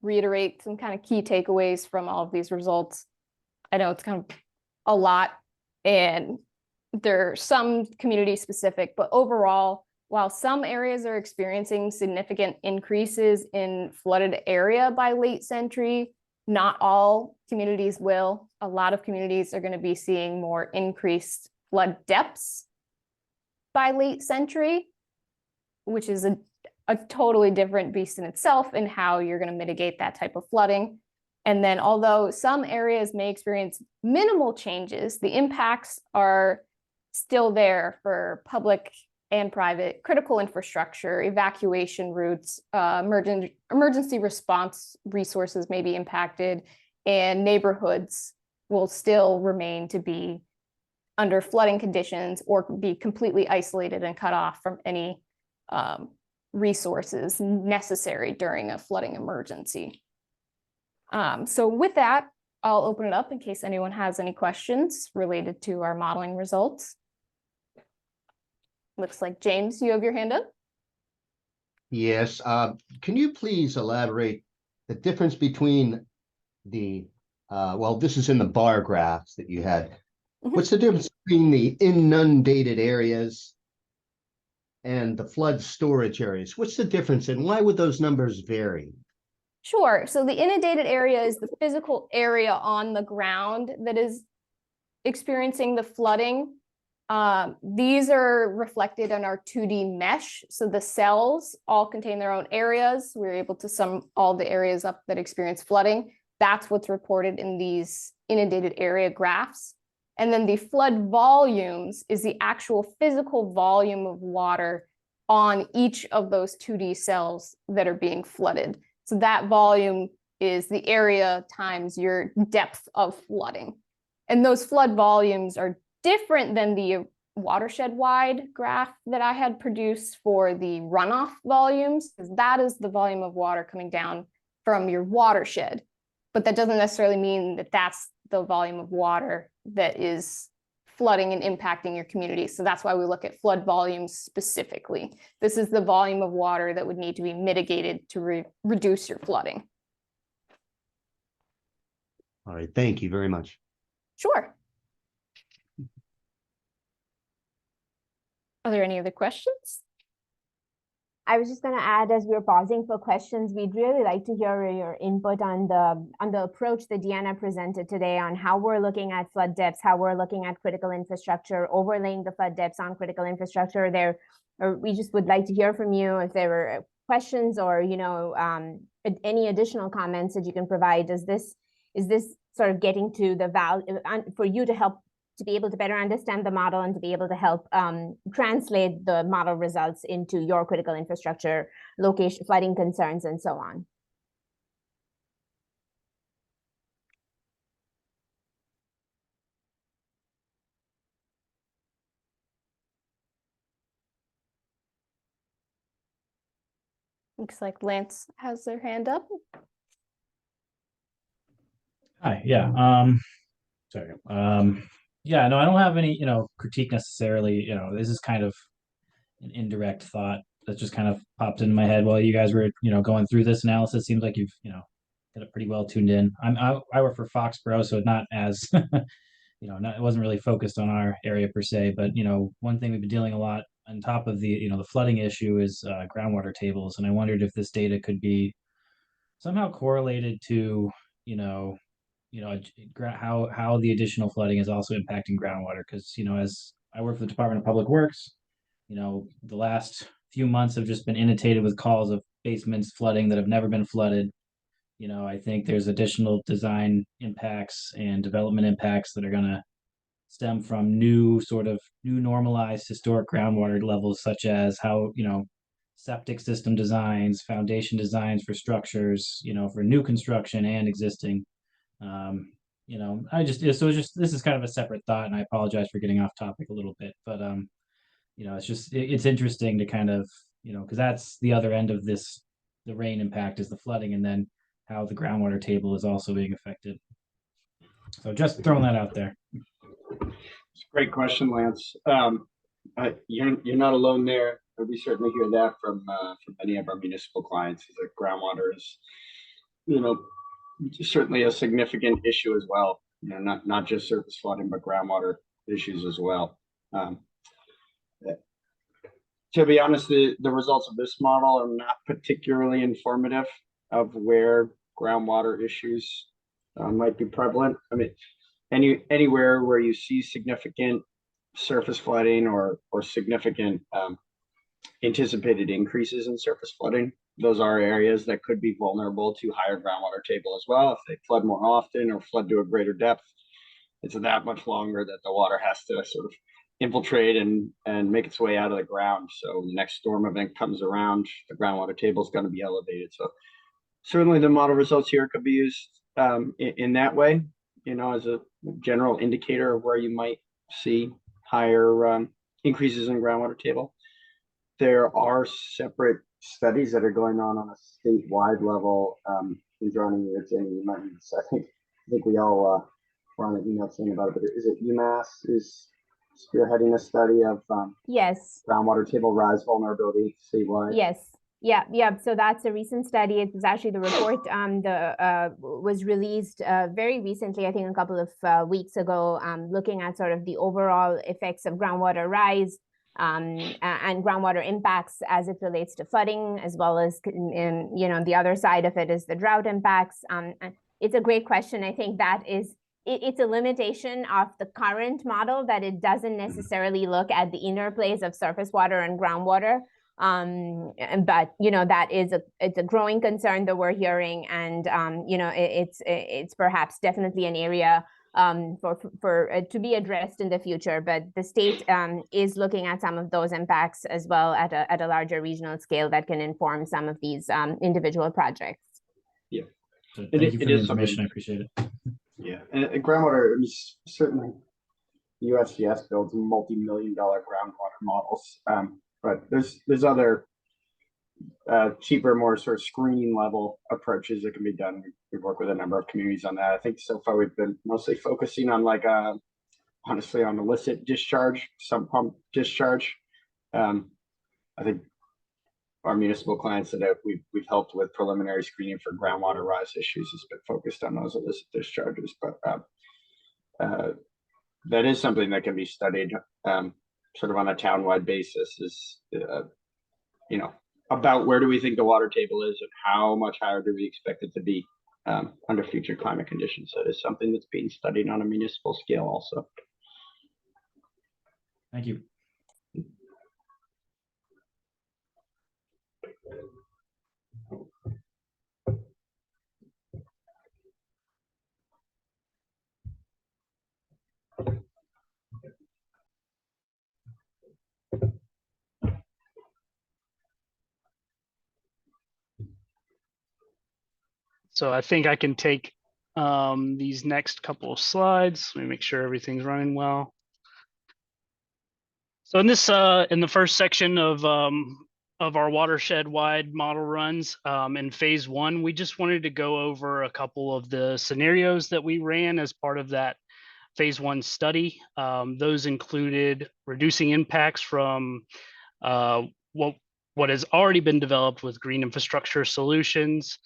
reiterate some kind of key takeaways from all of these results. I know it's kind of a lot, and there are some community specific, but overall, while some areas are experiencing significant increases in flooded area by late century, not all communities will. A lot of communities are going to be seeing more increased flood depths by late century, which is a totally different beast in itself in how you're going to mitigate that type of flooding. And then although some areas may experience minimal changes, the impacts are still there for public and private critical infrastructure, evacuation routes, emergency response resources may be impacted, and neighborhoods will still remain to be under flooding conditions or be completely isolated and cut off from any resources necessary during a flooding emergency. So with that, I'll open it up in case anyone has any questions related to our modeling results. Looks like James, you have your hand up. Yes. Can you please elaborate the difference between the, well, this is in the bar graphs that you had. What's the difference between the inundated areas and the flood storage areas? What's the difference, and why would those numbers vary? Sure. So the inundated area is the physical area on the ground that is experiencing the flooding. These are reflected on our 2D mesh. So the cells all contain their own areas. We're able to sum all the areas up that experience flooding. That's what's reported in these inundated area graphs. And then the flood volumes is the actual physical volume of water on each of those 2D cells that are being flooded. So that volume is the area times your depth of flooding. And those flood volumes are different than the watershed-wide graph that I had produced for the runoff volumes, because that is the volume of water coming down from your watershed. But that doesn't necessarily mean that that's the volume of water that is flooding and impacting your community. So that's why we look at flood volumes specifically. This is the volume of water that would need to be mitigated to reduce your flooding. All right, thank you very much. Sure. Are there any other questions? I was just going to add, as we're pausing for questions, we'd really like to hear your input on the approach that Deanna presented today on how we're looking at flood depths, how we're looking at critical infrastructure, overlaying the flood depths on critical infrastructure. Or we just would like to hear from you if there were questions or any additional comments that you can provide. Is this sort of getting to the value for you to help to be able to better understand the model and to be able to help translate the model results into your critical infrastructure, location, flooding concerns, and so on? Looks like Lance has their hand up. Hi, yeah. Sorry. Yeah, no, I don't have any, critique necessarily. This is kind of an indirect thought that just kind of popped into my head while you guys were, going through this analysis. Seems like you've, got it pretty well tuned in. I work for Foxborough, so not as, it wasn't really focused on our area per se, but one thing we've been dealing a lot on top of the, the flooding issue is groundwater tables, and I wondered if this data could be somehow correlated to, how the additional flooding is also impacting groundwater. Because as I work for the Department of Public Works, the last few months have just been inundated with calls of basements flooding that have never been flooded. I think there's additional design impacts and development impacts that are going to stem from new normalized historic groundwater levels, such as how septic system designs, foundation designs for structures, for new construction and existing. This is kind of a separate thought, and I apologize for getting off topic a little bit, but it's interesting to kind of, because that's the other end of this, the rain impact is the flooding, and then how the groundwater table is also being affected. So just throwing that out there. It's a great question, Lance. You're not alone there. We certainly hear that from many of our municipal clients. Is that groundwater is, certainly a significant issue as well. Not just surface flooding, but groundwater issues as well. To be honest, the results of this model are not particularly informative of where groundwater issues might be prevalent. I mean, anywhere where you see significant surface flooding or significant anticipated increases in surface flooding, those are areas that could be vulnerable to higher groundwater table as well. If they flood more often or flood to a greater depth, it's that much longer that the water has to sort of infiltrate and make its way out of the ground. So the next storm event comes around, the groundwater table is going to be elevated. So certainly the model results here could be used in that way, as a general indicator of where you might see higher increases in groundwater table. There are separate studies that are going on a statewide level. Johnny, you might need this. I think we all were on an email chain about it, but is it UMass is spearheading a study of yes, groundwater table rise vulnerability statewide? Yes. Yeah. So that's a recent study. It was actually the report was released very recently, I think a couple of weeks ago, looking at sort of the overall effects of groundwater rise and groundwater impacts as it relates to flooding, as well as the other side of it is the drought impacts. It's a great question. I think that it's a limitation of the current model that it doesn't necessarily look at the interplays of surface water and groundwater. But it's a growing concern that we're hearing, and it's perhaps definitely an area for to be addressed in the future. But the state is looking at some of those impacts as well at a larger regional scale that can inform some of these individual projects. Yeah, so thank you for the information. I appreciate it. Yeah, and groundwater, certainly USGS builds multi-million-dollar groundwater models, but there's other cheaper, more sort of screening level approaches that can be done. We've worked with a number of communities on that. I think so far we've been mostly focusing on honestly on illicit discharge, sump pump discharge. I think our municipal clients that we've helped with preliminary screening for groundwater rise issues has been focused on those illicit discharges, but that is something that can be studied sort of on a townwide basis is, you know, about where do we think the water table is and how much higher do we expect it to be under future climate conditions. So it is something that's being studied on a municipal scale also. Thank you. So I think I can take these next couple of slides. Let me make sure everything's running well. So in this, in the first section of our watershed-wide model runs, in phase 1, we just wanted to go over a couple of the scenarios that we ran as part of that phase 1 study. Those included reducing impacts from what has already been developed with green infrastructure solutions,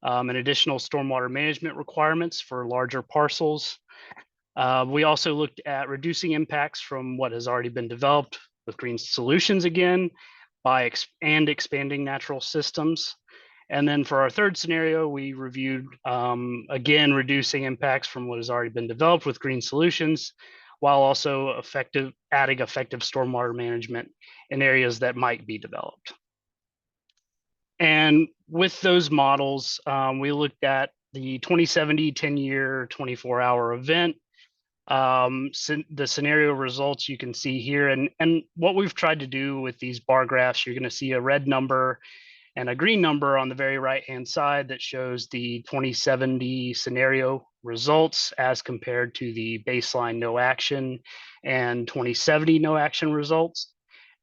and additional stormwater management requirements for larger parcels. We also looked at reducing impacts from what has already been developed with green solutions again by expanding natural systems. And then for our third scenario, we reviewed, again, reducing impacts from what has already been developed with green solutions, while also adding effective stormwater management in areas that might be developed. And with those models, we looked at the 2070 10-year 24-hour event. The scenario results you can see here, and what we've tried to do with these bar graphs, you're going to see a red number and a green number on the very right hand side that shows the 2070 scenario results as compared to the baseline no action and 2070 no action results.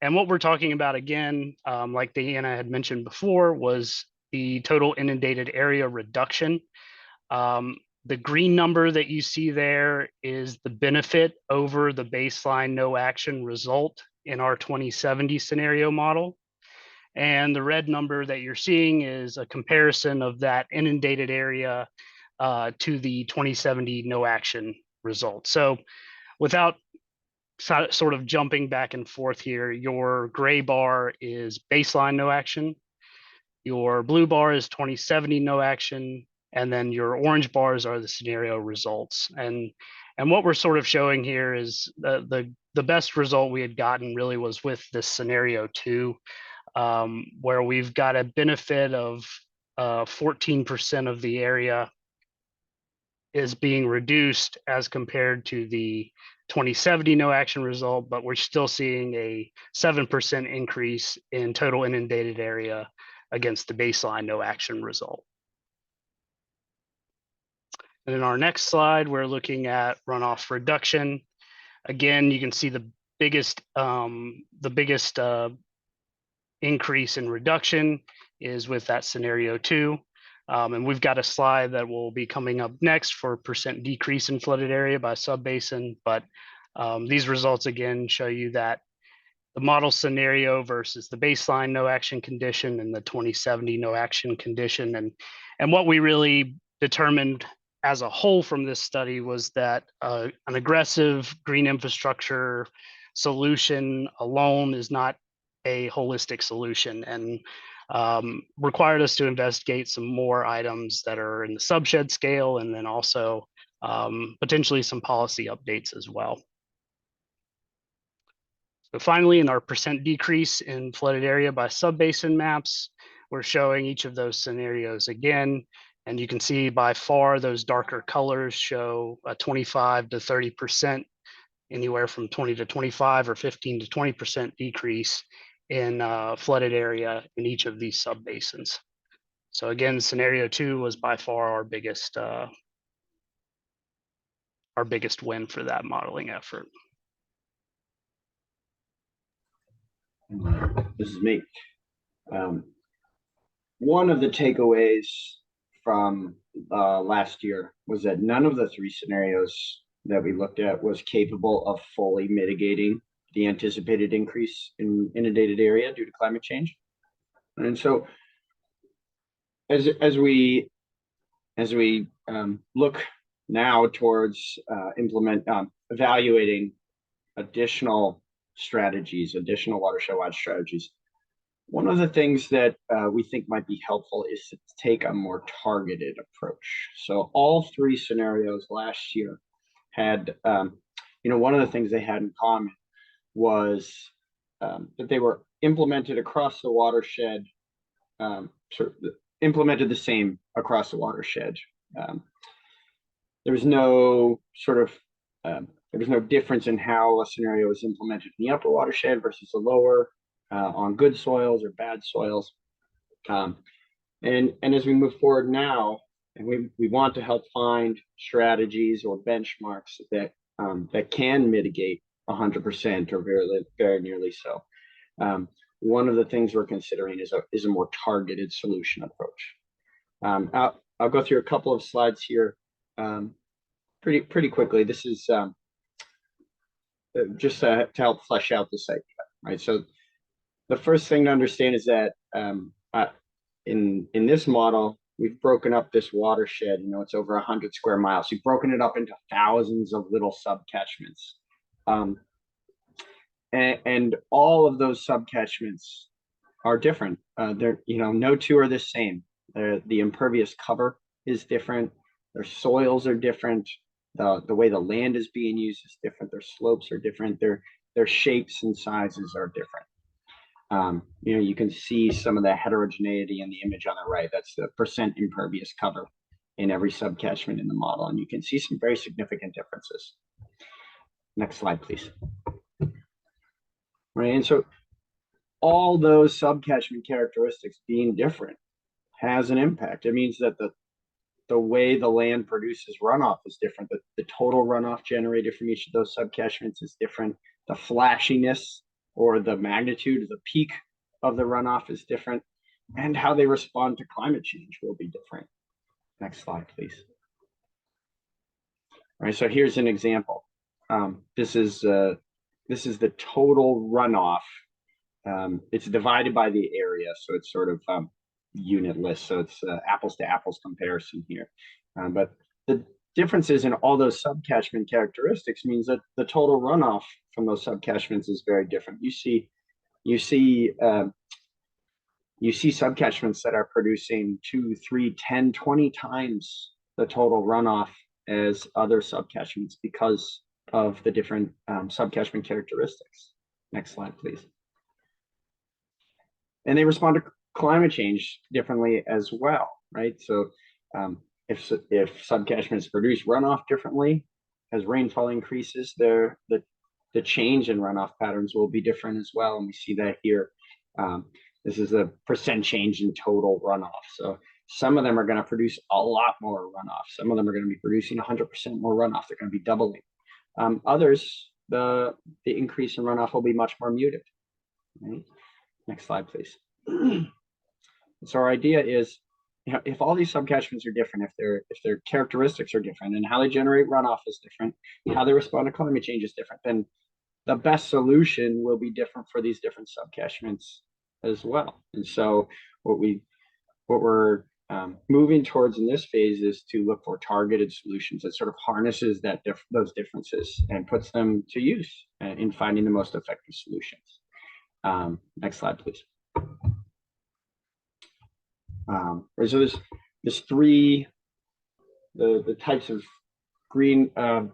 And what we're talking about again, like Diana had mentioned before, was the total inundated area reduction. The green number that you see there is the benefit over the baseline no action result in our 2070 scenario model. And the red number that you're seeing is a comparison of that inundated area to the 2070 no action result. So without sort of jumping back and forth here, your gray bar is baseline no action, your blue bar is 2070 no action, and then your orange bars are the scenario results. And what we're sort of showing here is the best result we had gotten really was with this scenario 2, where we've got a benefit of 14% of the area is being reduced as compared to the 2070 no action result, but we're still seeing a 7% increase in total inundated area against the baseline no action result. And in our next slide, we're looking at runoff reduction. Again, you can see the biggest increase in reduction is with that scenario 2. And we've got a slide that will be coming up next for percent decrease in flooded area by subbasin. But these results again show you that the model scenario versus the baseline no action condition and the 2070 no action condition. And what we really determined as a whole from this study was that an aggressive green infrastructure solution alone is not a holistic solution, and required us to investigate some more items that are in the subshed scale, and then also potentially some policy updates as well. So finally, in our percent decrease in flooded area by subbasin maps, we're showing each of those scenarios again. And you can see by far those darker colors show a 25 to 30%, anywhere from 20 to 25 or 15 to 20% decrease in flooded area in each of these subbasins. So again, scenario 2 was by far our biggest win for that modeling effort. This is me. One of the takeaways from last year was that none of the 3 scenarios that we looked at was capable of fully mitigating the anticipated increase in inundated area due to climate change. And so as we look now towards evaluating additional strategies, additional watershed-wide strategies. One of the things that we think might be helpful is to take a more targeted approach. So all three scenarios last year had, one of the things they had in common was that they were implemented across the watershed, implemented the same across the watershed. There was no difference in how a scenario was implemented in the upper watershed versus the lower, on good soils or bad soils. And as we move forward now, and we want to help find strategies or benchmarks that can mitigate 100% or very nearly so. One of the things we're considering is a more targeted solution approach. I'll go through a couple of slides here pretty quickly. This is just to help flesh out this idea, right? So the first thing to understand is that in this model, we've broken up this watershed. It's over 100 square miles. We've broken it up into thousands of little subcatchments. And all of those subcatchments are different. No two are the same. The impervious cover is different. Their soils are different. The way the land is being used is different. Their slopes are different. Their shapes and sizes are different. You can see some of the heterogeneity in the image on the right. That's the percent impervious cover in every subcatchment in the model. And you can see some very significant differences. Next slide, please. Right, and so all those subcatchment characteristics being different has an impact. It means that the way the land produces runoff is different. The total runoff generated from each of those subcatchments is different. The flashiness or the magnitude of the peak of the runoff is different, and how they respond to climate change will be different. Next slide, please. All right, so here's an example. This is the total runoff. It's divided by the area, so it's sort of unitless. So it's apples to apples comparison here. But the differences in all those subcatchment characteristics means that the total runoff from those subcatchments is very different. You see subcatchments that are producing 2, 3, 10, 20 times the total runoff as other subcatchments because of the different subcatchment characteristics. Next slide, please. And they respond to climate change differently as well, right? So if subcatchments produce runoff differently, as rainfall increases, the change in runoff patterns will be different as well. And we see that here. This is the percent change in total runoff. So some of them are going to produce a lot more runoff. Some of them are going to be producing 100% more runoff. They're going to be doubling. Others, the increase in runoff will be much more muted. Right? Next slide, please. So our idea is, if all these subcatchments are different, if their characteristics are different, and how they generate runoff is different, how they respond to climate change is different, then the best solution will be different for these different subcatchments as well. And so what we're moving towards in this phase is to look for targeted solutions that sort of harnesses those differences and puts them to use in finding the most effective solutions. Next slide, please. So there's three the types of green and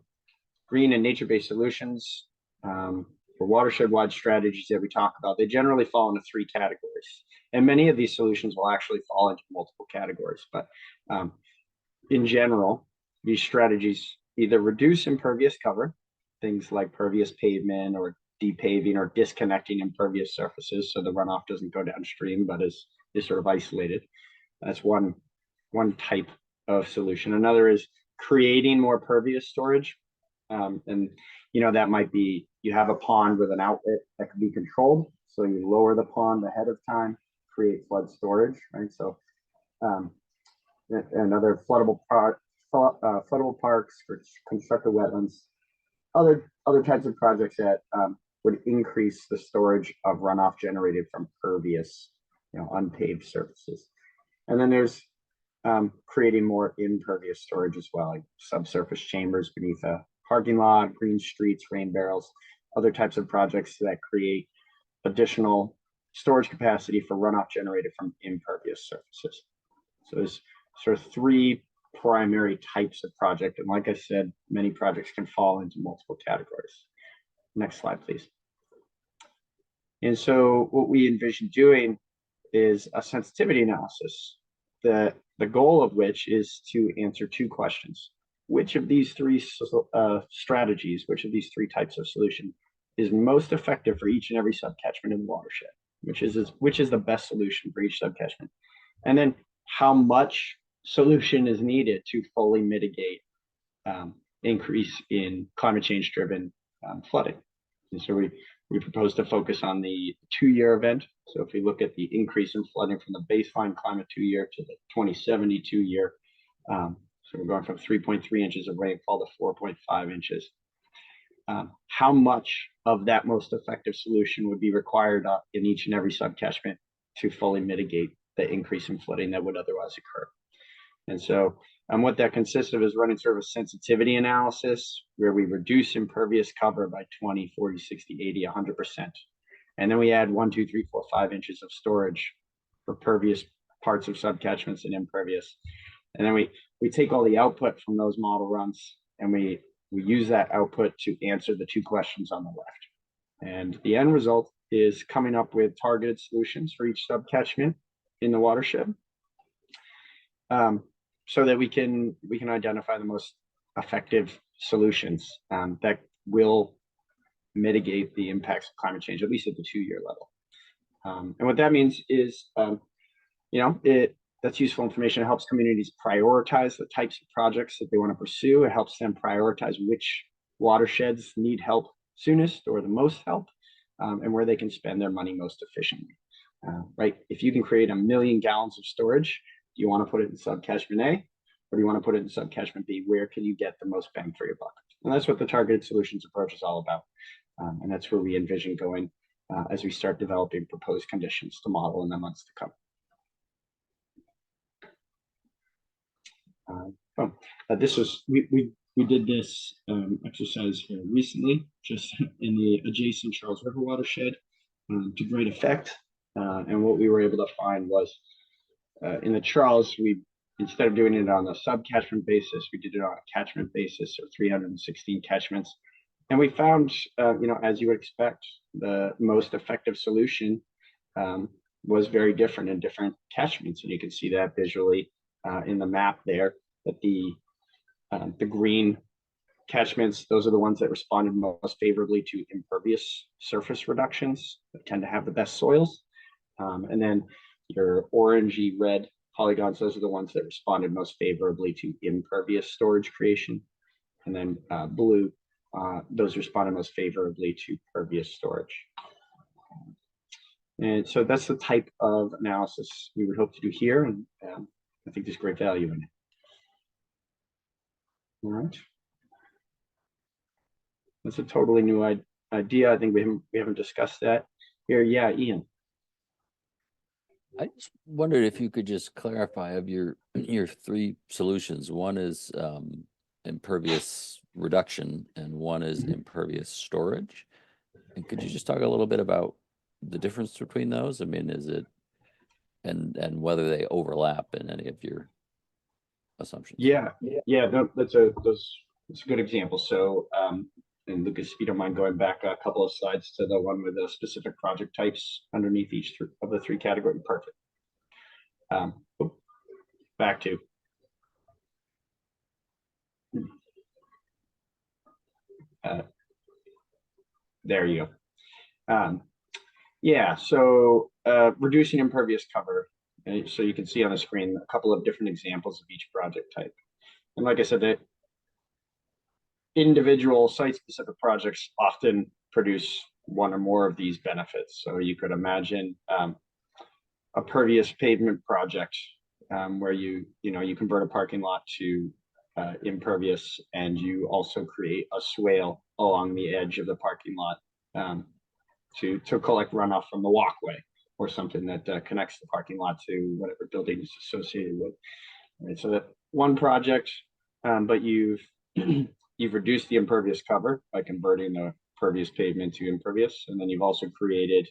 nature-based solutions for watershed-wide strategies that we talk about. They generally fall into 3 categories, and many of these solutions will actually fall into multiple categories. But in general, these strategies either reduce impervious cover, things like pervious pavement or depaving or disconnecting impervious surfaces so the runoff doesn't go downstream but is sort of isolated. That's one type of solution. Another is creating more pervious storage. And that might be, you have a pond with an outlet that can be controlled. So you lower the pond ahead of time, create flood storage, right? So another floodable parks, constructed wetlands, other types of projects that would increase the storage of runoff generated from pervious, unpaved surfaces. And then there's creating more impervious storage as well, like subsurface chambers beneath a parking lot, green streets, rain barrels. other types of projects that create additional storage capacity for runoff generated from impervious surfaces. So there's sort of three primary types of project. And like I said, many projects can fall into multiple categories. Next slide, please. And so what we envision doing is a sensitivity analysis, the goal of which is to answer two questions. Which of these three strategies, which of these three types of solution is most effective for each and every subcatchment in the watershed? Which is the best solution for each subcatchment? And then how much solution is needed to fully mitigate increase in climate change driven flooding? And so we propose to focus on the 2-year event. So if we look at the increase in flooding from the baseline climate 2-year to the 2070 2-year, so we're going from 3.3 inches of rainfall to 4.5 inches. How much of that most effective solution would be required in each and every subcatchment to fully mitigate the increase in flooding that would otherwise occur? And so what that consists of is running sort of a sensitivity analysis where we reduce impervious cover by 20, 40, 60, 80, 100%. And then we add 1, 2, 3, 4, 5 inches of storage for pervious parts of subcatchments and impervious. And then we take all the output from those model runs and we use that output to answer the two questions on the left. And the end result is coming up with targeted solutions for each subcatchment in the watershed, so that we can identify the most effective solutions that will mitigate the impacts of climate change, at least at the 2-year level. And what that means is, that's useful information. It helps communities prioritize the types of projects that they want to pursue. It helps them prioritize which watersheds need help soonest or the most help, and where they can spend their money most efficiently. Right? If you can create 1 million gallons of storage, do you want to put it in subcatchment A, or do you want to put it in subcatchment B? Where can you get the most bang for your buck? And that's what the targeted solutions approach is all about. And that's where we envision going as we start developing proposed conditions to model in the months to come. We did this exercise here recently, just in the adjacent Charles River watershed, to great effect. And what we were able to find was, in the Charles, instead of doing it on a subcatchment basis, we did it on a catchment basis, so 316 catchments. And we found, as you would expect, the most effective solution was very different in different catchments. And you can see that visually in the map there, that the green catchments, those are the ones that responded most favorably to impervious surface reductions that tend to have the best soils. And then your orangey red polygons, those are the ones that responded most favorably to impervious storage creation. And then blue, those responded most favorably to pervious storage. And so that's the type of analysis we would hope to do here. And I think there's great value in it. All right. That's a totally new idea. I think we haven't discussed that here. Yeah, Ian. I just wondered if you could just clarify of your 3 solutions. One is impervious reduction and one is impervious storage. And could you just talk a little bit about the difference between those? I mean, is it and whether they overlap in any of your assumptions? Yeah. That's a good example. So, and Lucas, if you don't mind going back a couple of slides to the one with the specific project types underneath each of the 3 categories. Perfect. Back to. There you go. Yeah, so reducing impervious cover. So you can see on the screen a couple of different examples of each project type. And like I said, that individual site-specific projects often produce one or more of these benefits. So you could imagine a pervious pavement project where you convert a parking lot to impervious, and you also create a swale along the edge of the parking lot to collect runoff from the walkway or something that connects the parking lot to whatever building is associated with. Right, so that one project, but you've reduced the impervious cover by converting pervious pavement to impervious. And then you've also created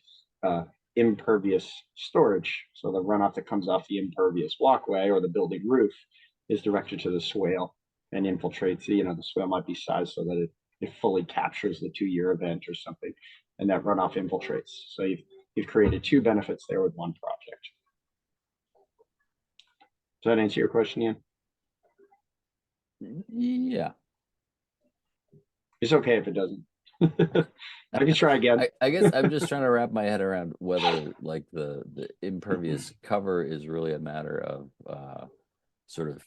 impervious storage. So the runoff that comes off the impervious walkway or the building roof is directed to the swale and infiltrates. The swale might be sized so that it fully captures the 2-year event or something, and that runoff infiltrates. So you've created 2 benefits there with 1 project. Does that answer your question, Ian? Yeah. It's okay if it doesn't. I can try again. I guess I'm just trying to wrap my head around whether like the impervious cover is really a matter of sort of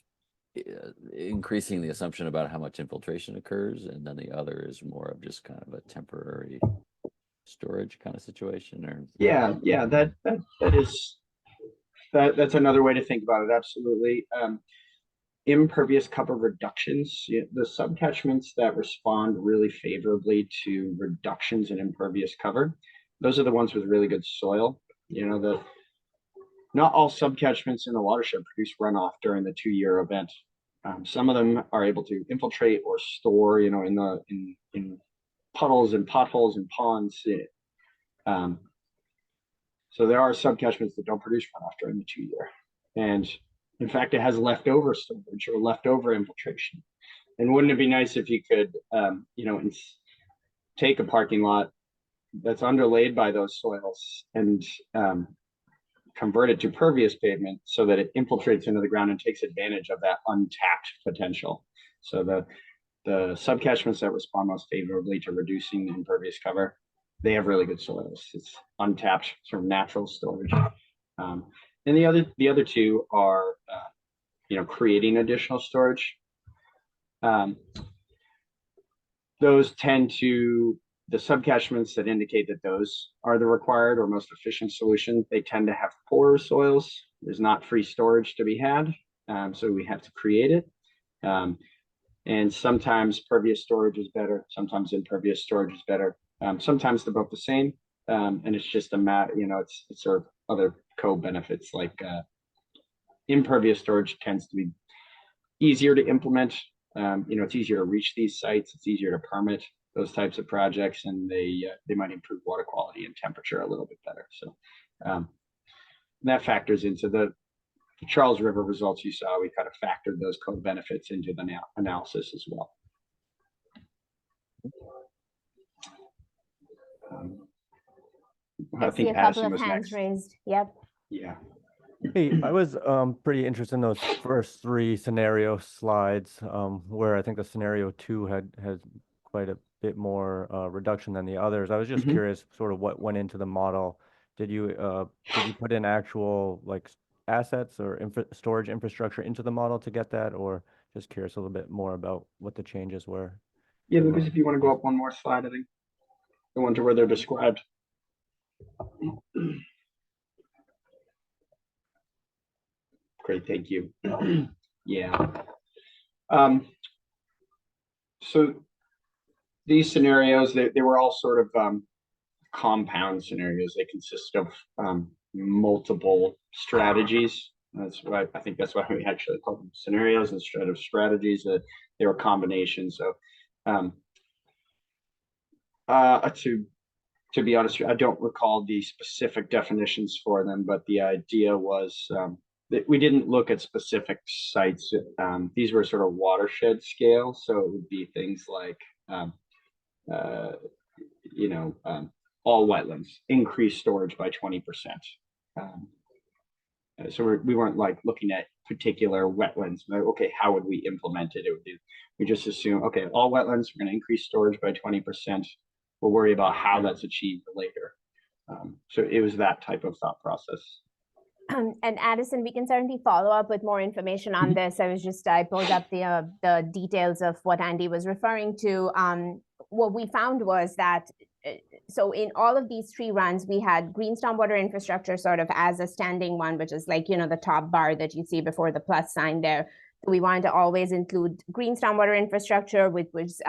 increasing the assumption about how much infiltration occurs, and then the other is more of just kind of a temporary storage kind of situation. Or that's another way to think about it. Absolutely. Impervious cover reductions, the subcatchments that respond really favorably to reductions in impervious cover, those are the ones with really good soil. Not all subcatchments in the watershed produce runoff during the 2-year event. Some of them are able to infiltrate or store, in puddles and potholes and ponds. So there are subcatchments that don't produce runoff during the 2-year, and in fact, it has leftover storage or leftover infiltration. And wouldn't it be nice if you could, take a parking lot that's underlaid by those soils and convert it to pervious pavement so that it infiltrates into the ground and takes advantage of that untapped potential. So the subcatchments that respond most favorably to reducing the impervious cover, they have really good soils. It's untapped sort of natural storage. And the other 2 are, creating additional storage. Those tend to, the subcatchments that indicate that those are the required or most efficient solution, they tend to have poorer soils. There's not free storage to be had, so we have to create it. And sometimes pervious storage is better. Sometimes impervious storage is better. Sometimes they're both the same. And it's just a matter, it's sort of other co-benefits like impervious storage tends to be easier to implement. It's easier to reach these sites. It's easier to permit those types of projects, and they might improve water quality and temperature a little bit better. So that factors into the Charles River results you saw. We kind of factored those co-benefits into the analysis as well. I think a couple of hands raised. Yep. Yeah. Hey, I was pretty interested in those first 3 scenario slides, where I think the scenario 2 had quite a bit more reduction than the others. I was just curious, sort of what went into the model. Did you put in actual like assets or storage infrastructure into the model to get that, or just curious a little bit more about what the changes were? Yeah, Lucas, if you want to go up one more slide, I think the one to where they're described. Great, thank you. Yeah. So these scenarios, they were all sort of compound scenarios. They consist of multiple strategies. That's why I think that's why we actually call them scenarios instead of strategies. They were combinations. So to be honest, I don't recall the specific definitions for them, but the idea was that we didn't look at specific sites. These were sort of watershed scale, so it would be things like all wetlands, increase storage by 20%. So we weren't like looking at particular wetlands. Like, okay, how would we implement it? We just assume, okay, all wetlands, we're going to increase storage by 20%. We'll worry about how that's achieved later. So it was that type of thought process. And Addison, we can certainly follow up with more information on this. I pulled up the details of what Andy was referring to. What we found was that, so in all of these 3 runs, we had green stormwater infrastructure sort of as a standing one, which is like, the top bar that you see before the plus sign there. We wanted to always include green stormwater infrastructure, which was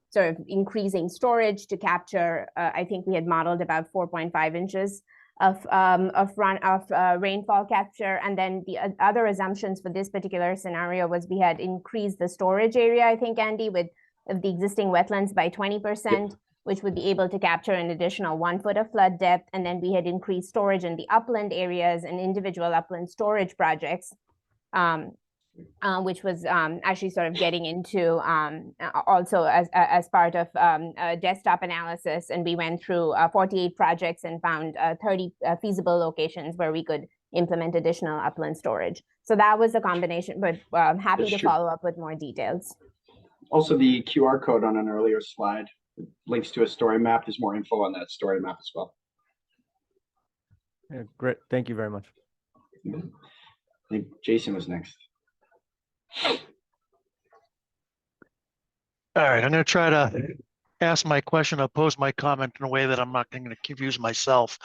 sort of increasing storage to capture, I think we had modeled about 4.5 inches of rainfall capture. And then the other assumptions for this particular scenario was we had increased the storage area, I think, Andy, with the existing wetlands by 20%. which would be able to capture an additional 1 foot of flood depth. And then we had increased storage in the upland areas and individual upland storage projects, which was actually sort of getting into also as part of a desktop analysis. And we went through 48 projects and found 30 feasible locations where we could implement additional upland storage. So that was a combination, but I'm happy to follow up with more details. Also, the QR code on an earlier slide links to a story map. There's more info on that story map as well. Yeah, great. Thank you very much. I think Jason was next. All right, I'm going to try to ask my question or pose my comment in a way that I'm not going to confuse myself.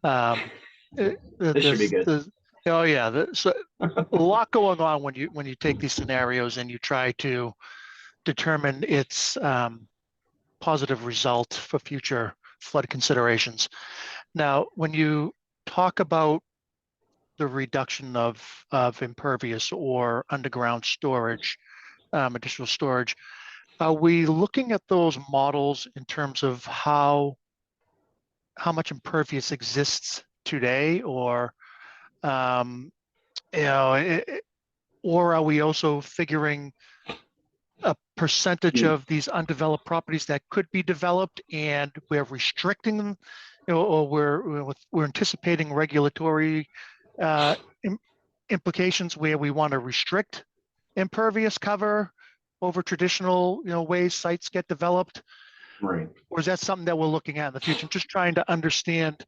This should be good. Oh yeah, so a lot going on when you take these scenarios and you try to determine its positive result for future flood considerations. Now, when you talk about the reduction of impervious or underground storage, additional storage, are we looking at those models in terms of how much impervious exists today, or you know, or are we also figuring a percentage of these undeveloped properties that could be developed, and we're restricting them, you know, or we're anticipating regulatory implications where we want to restrict impervious cover over traditional, you know, ways sites get developed? Right. Or is that something that we're looking at in the future? I'm just trying to understand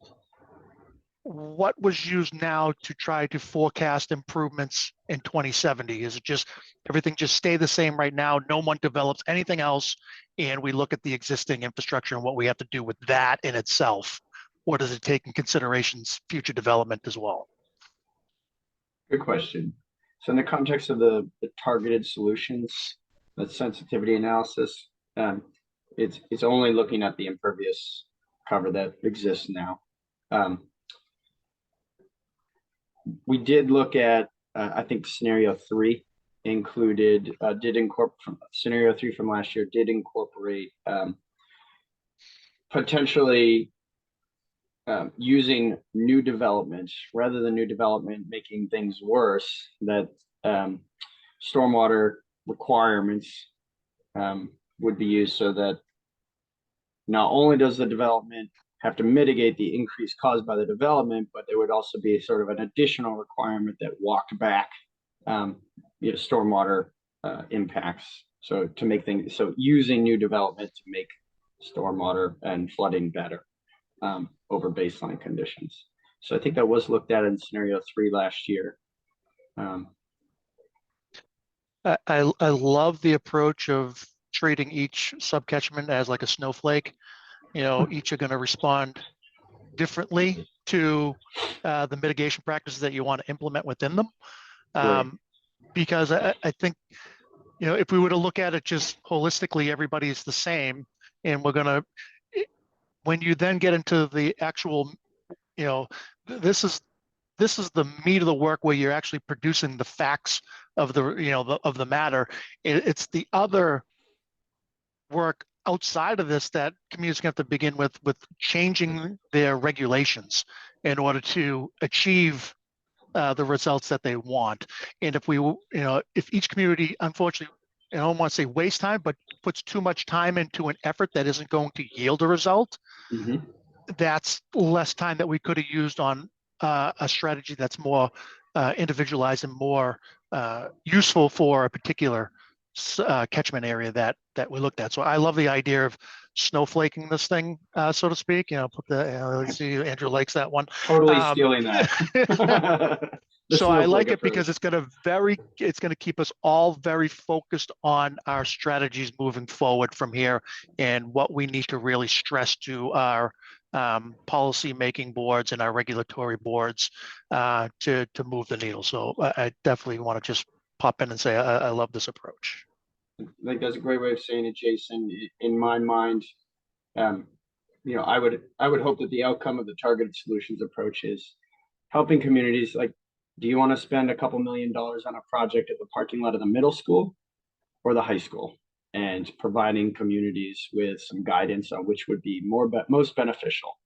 what was used now to try to forecast improvements in 2070. Is it just everything just stay the same right now? No one develops anything else, and we look at the existing infrastructure and what we have to do with that in itself? Or does it take in considerations future development as well? Good question. So in the context of the targeted solutions, the sensitivity analysis, it's only looking at the impervious cover that exists now. We did look at, I think scenario 3 included, scenario 3 from last year did incorporate potentially using new development rather than new development making things worse, that stormwater requirements would be used so that not only does the development have to mitigate the increase caused by the development, but there would also be sort of an additional requirement that walked back you know, stormwater impacts. So to make things, so using new development to make stormwater and flooding better over baseline conditions. So I think that was looked at in scenario 3 last year. I love the approach of treating each subcatchment as like a snowflake. You know, each are going to respond differently to the mitigation practices that you want to implement within them. Right. Because I think, you know, if we were to look at it just holistically, everybody's the same, and we're going to, when you then get into the actual, you know, this is the meat of the work where you're actually producing the facts of the, you know, of the matter. It's the other work outside of this that communities have to begin with changing their regulations in order to achieve the results that they want. And if we, you know, if each community, unfortunately, I don't want to say waste time, but puts too much time into an effort that isn't going to yield a result, that's less time that we could have used on a strategy that's more individualized and more useful for a particular catchment area that we looked at. So I love the idea of snowflaking this thing, so to speak. You know, put the let's see, Andrew likes that one. Totally stealing that. So I like it because it's going to keep us all very focused on our strategies moving forward from here, and what we need to really stress to our policy making boards and our regulatory boards to move the needle. So I definitely want to just pop in and say I love this approach. I think that's a great way of saying it, Jason. In my mind, you know, I would hope that the outcome of the targeted solutions approach is helping communities. Like, do you want to spend a couple $1 million on a project at the parking lot of the middle school or the high school? and providing communities with some guidance on which would be most beneficial.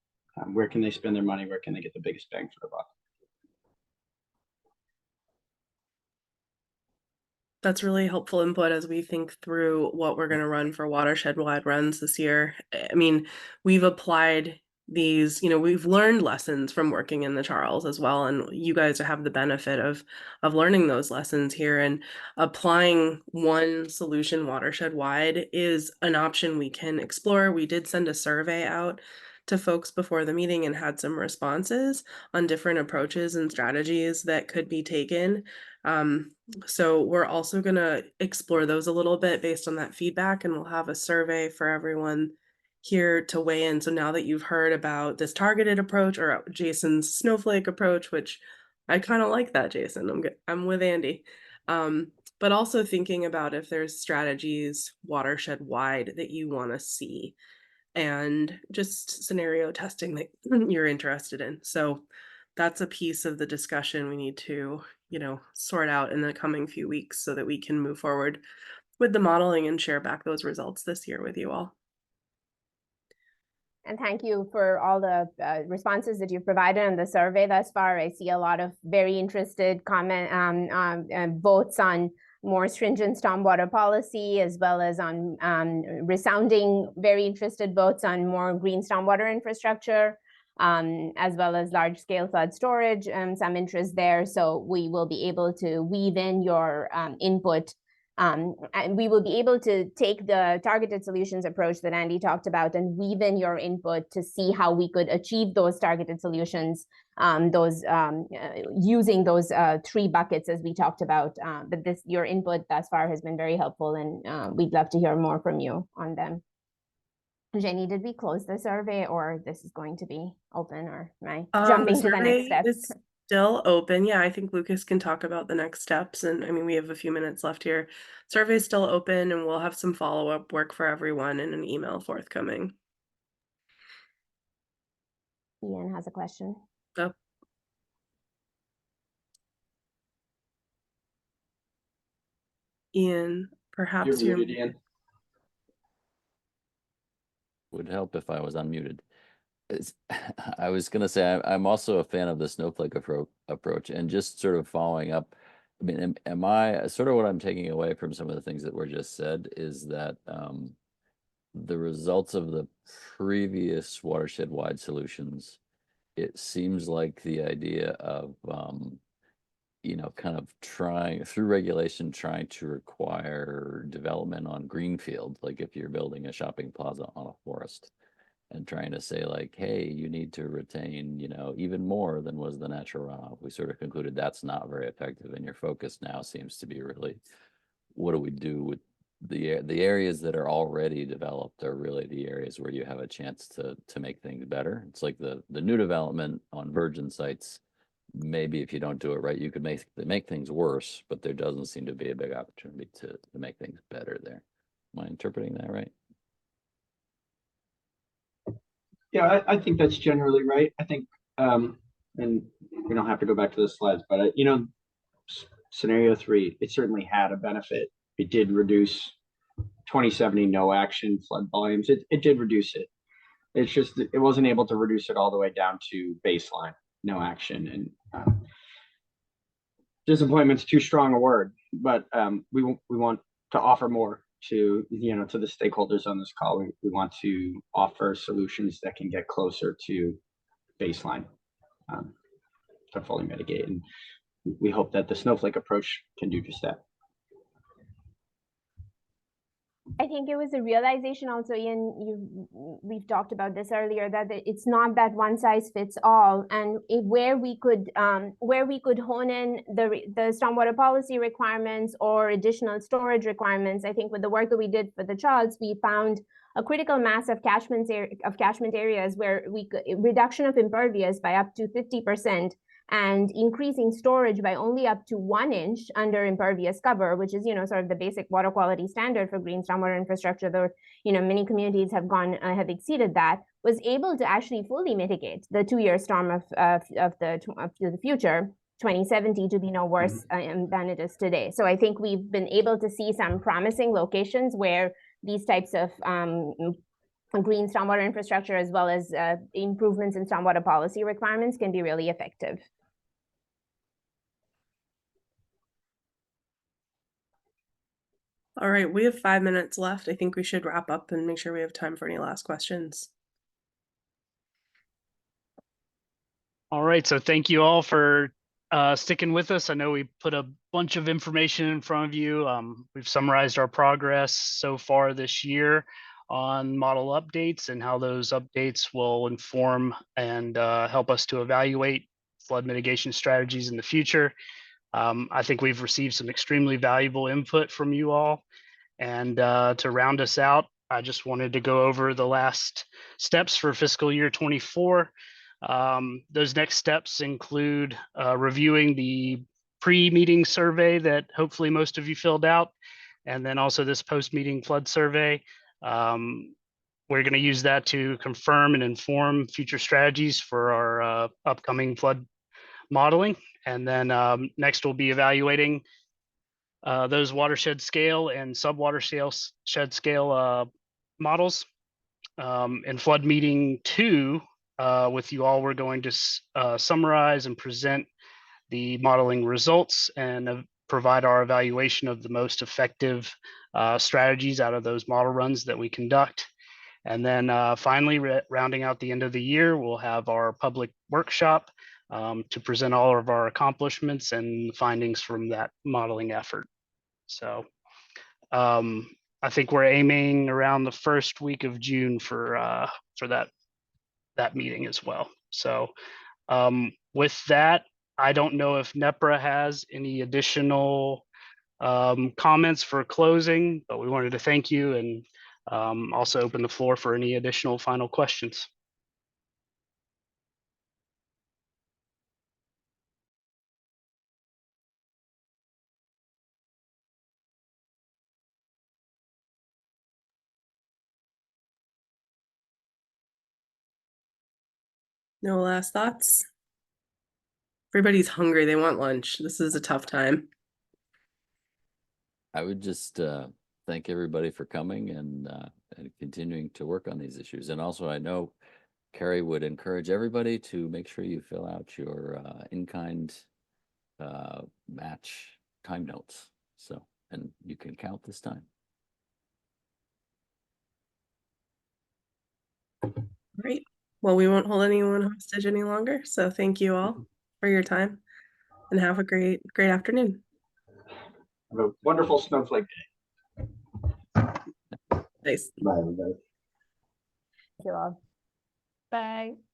Where can they spend their money? Where can they get the biggest bang for the buck? That's really helpful input as we think through what we're going to run for watershed-wide runs this year. I mean, we've applied these, we've learned lessons from working in the Charles as well, and you guys have the benefit of learning those lessons here, and applying one solution watershed-wide is an option we can explore. We did send a survey out to folks before the meeting and had some responses on different approaches and strategies that could be taken. So we're also going to explore those a little bit based on that feedback, and we'll have a survey for everyone here to weigh in. So now that you've heard about this targeted approach or Jason's snowflake approach, which I kind of like that, Jason. I'm with Andy. But also thinking about if there's strategies watershed wide that you want to see, and just scenario testing that you're interested in. So that's a piece of the discussion we need to, sort out in the coming few weeks so that we can move forward with the modeling and share back those results this year with you all. And thank you for all the responses that you've provided in the survey thus far. I see a lot of very interested votes on more stringent stormwater policy, as well as on resounding very interested votes on more green stormwater infrastructure, as well as large-scale flood storage, some interest there. So we will be able to weave in your input, and we will be able to take the targeted solutions approach that Andy talked about and weave in your input to see how we could achieve those targeted solutions, using those 3 buckets as we talked about. But your input thus far has been very helpful, and we'd love to hear more from you on them. Jenny, did we close the survey, or this is going to be open, or am I jumping to the next step? It's still open. Yeah, I think Lucas can talk about the next steps. And I mean, we have a few minutes left here. Survey is still open, and we'll have some follow-up work for everyone in an email forthcoming. Ian has a question. Oh. Ian, perhaps You're muted, Ian. Would help if I was unmuted. I was going to say, I'm also a fan of the snowflake approach, and just sort of following up. I mean, am I sort of what I'm taking away from some of the things that were just said is that the results of the previous watershed-wide solutions, it seems like the idea of, kind of trying through regulation, trying to require development on greenfield, like if you're building a shopping plaza on a forest, and trying to say like, hey, you need to retain, even more than was the natural runoff. We sort of concluded that's not very effective, and your focus now seems to be really, what do we do with the areas that are already developed are really the areas where you have a chance to make things better. It's like the new development on virgin sites. Maybe if you don't do it right, you could make things worse, but there doesn't seem to be a big opportunity to make things better there. Am I interpreting that right? Yeah, I think that's generally right. I think, and we don't have to go back to the slides, but scenario 3, it certainly had a benefit. It did reduce 2070 no action flood volumes. It did reduce it. It's just it wasn't able to reduce it all the way down to baseline no action, and disappointment's too strong a word, but we want to offer more to to the stakeholders on this call. We want to offer solutions that can get closer to baseline to fully mitigate, and we hope that the snowflake approach can do just that. I think it was a realization also, Ian, we've talked about this earlier, that it's not that one size fits all, and where we could hone in the stormwater policy requirements or additional storage requirements. I think with the work that we did for the Charles, we found a critical mass of catchment areas where we could reduction of impervious by up to 50%. And increasing storage by only up to 1 inch under impervious cover, which is, sort of the basic water quality standard for green stormwater infrastructure, though, many communities have exceeded that, was able to actually fully mitigate the 2-year storm of the future. 2070 to be no worse than it is today. So I think we've been able to see some promising locations where these types of green stormwater infrastructure, as well as improvements in stormwater policy requirements, can be really effective. All right, we have 5 minutes left. I think we should wrap up and make sure we have time for any last questions. All right, so thank you all for sticking with us. I know we put a bunch of information in front of you. We've summarized our progress so far this year on model updates and how those updates will inform and help us to evaluate flood mitigation strategies in the future. I think we've received some extremely valuable input from you all. And to round us out, I just wanted to go over the last steps for fiscal year 24. Those next steps include reviewing the pre-meeting survey that hopefully most of you filled out, and then also this post-meeting flood survey. We're going to use that to confirm and inform future strategies for our upcoming flood modeling. And then next we'll be evaluating those watershed scale and shed scale models. In flood meeting 2 with you all, we're going to summarize and present the modeling results and provide our evaluation of the most effective strategies out of those model runs that we conduct. And then finally, rounding out the end of the year, we'll have our public workshop to present all of our accomplishments and findings from that modeling effort. So I think we're aiming around the first week of June for that meeting as well. So with that, I don't know if NEPRA has any additional comments for closing, but we wanted to thank you and also open the floor for any additional final questions. No last thoughts? Everybody's hungry. They want lunch. This is a tough time. I would just thank everybody for coming and continuing to work on these issues. And also, I know Carrie would encourage everybody to make sure you fill out your in-kind match time notes. So, and you can count this time. Great. Well, we won't hold anyone hostage any longer. So thank you all for your time and have a great afternoon. Have a wonderful snowflake day. Nice. Bye, everybody. Thank you all. Bye.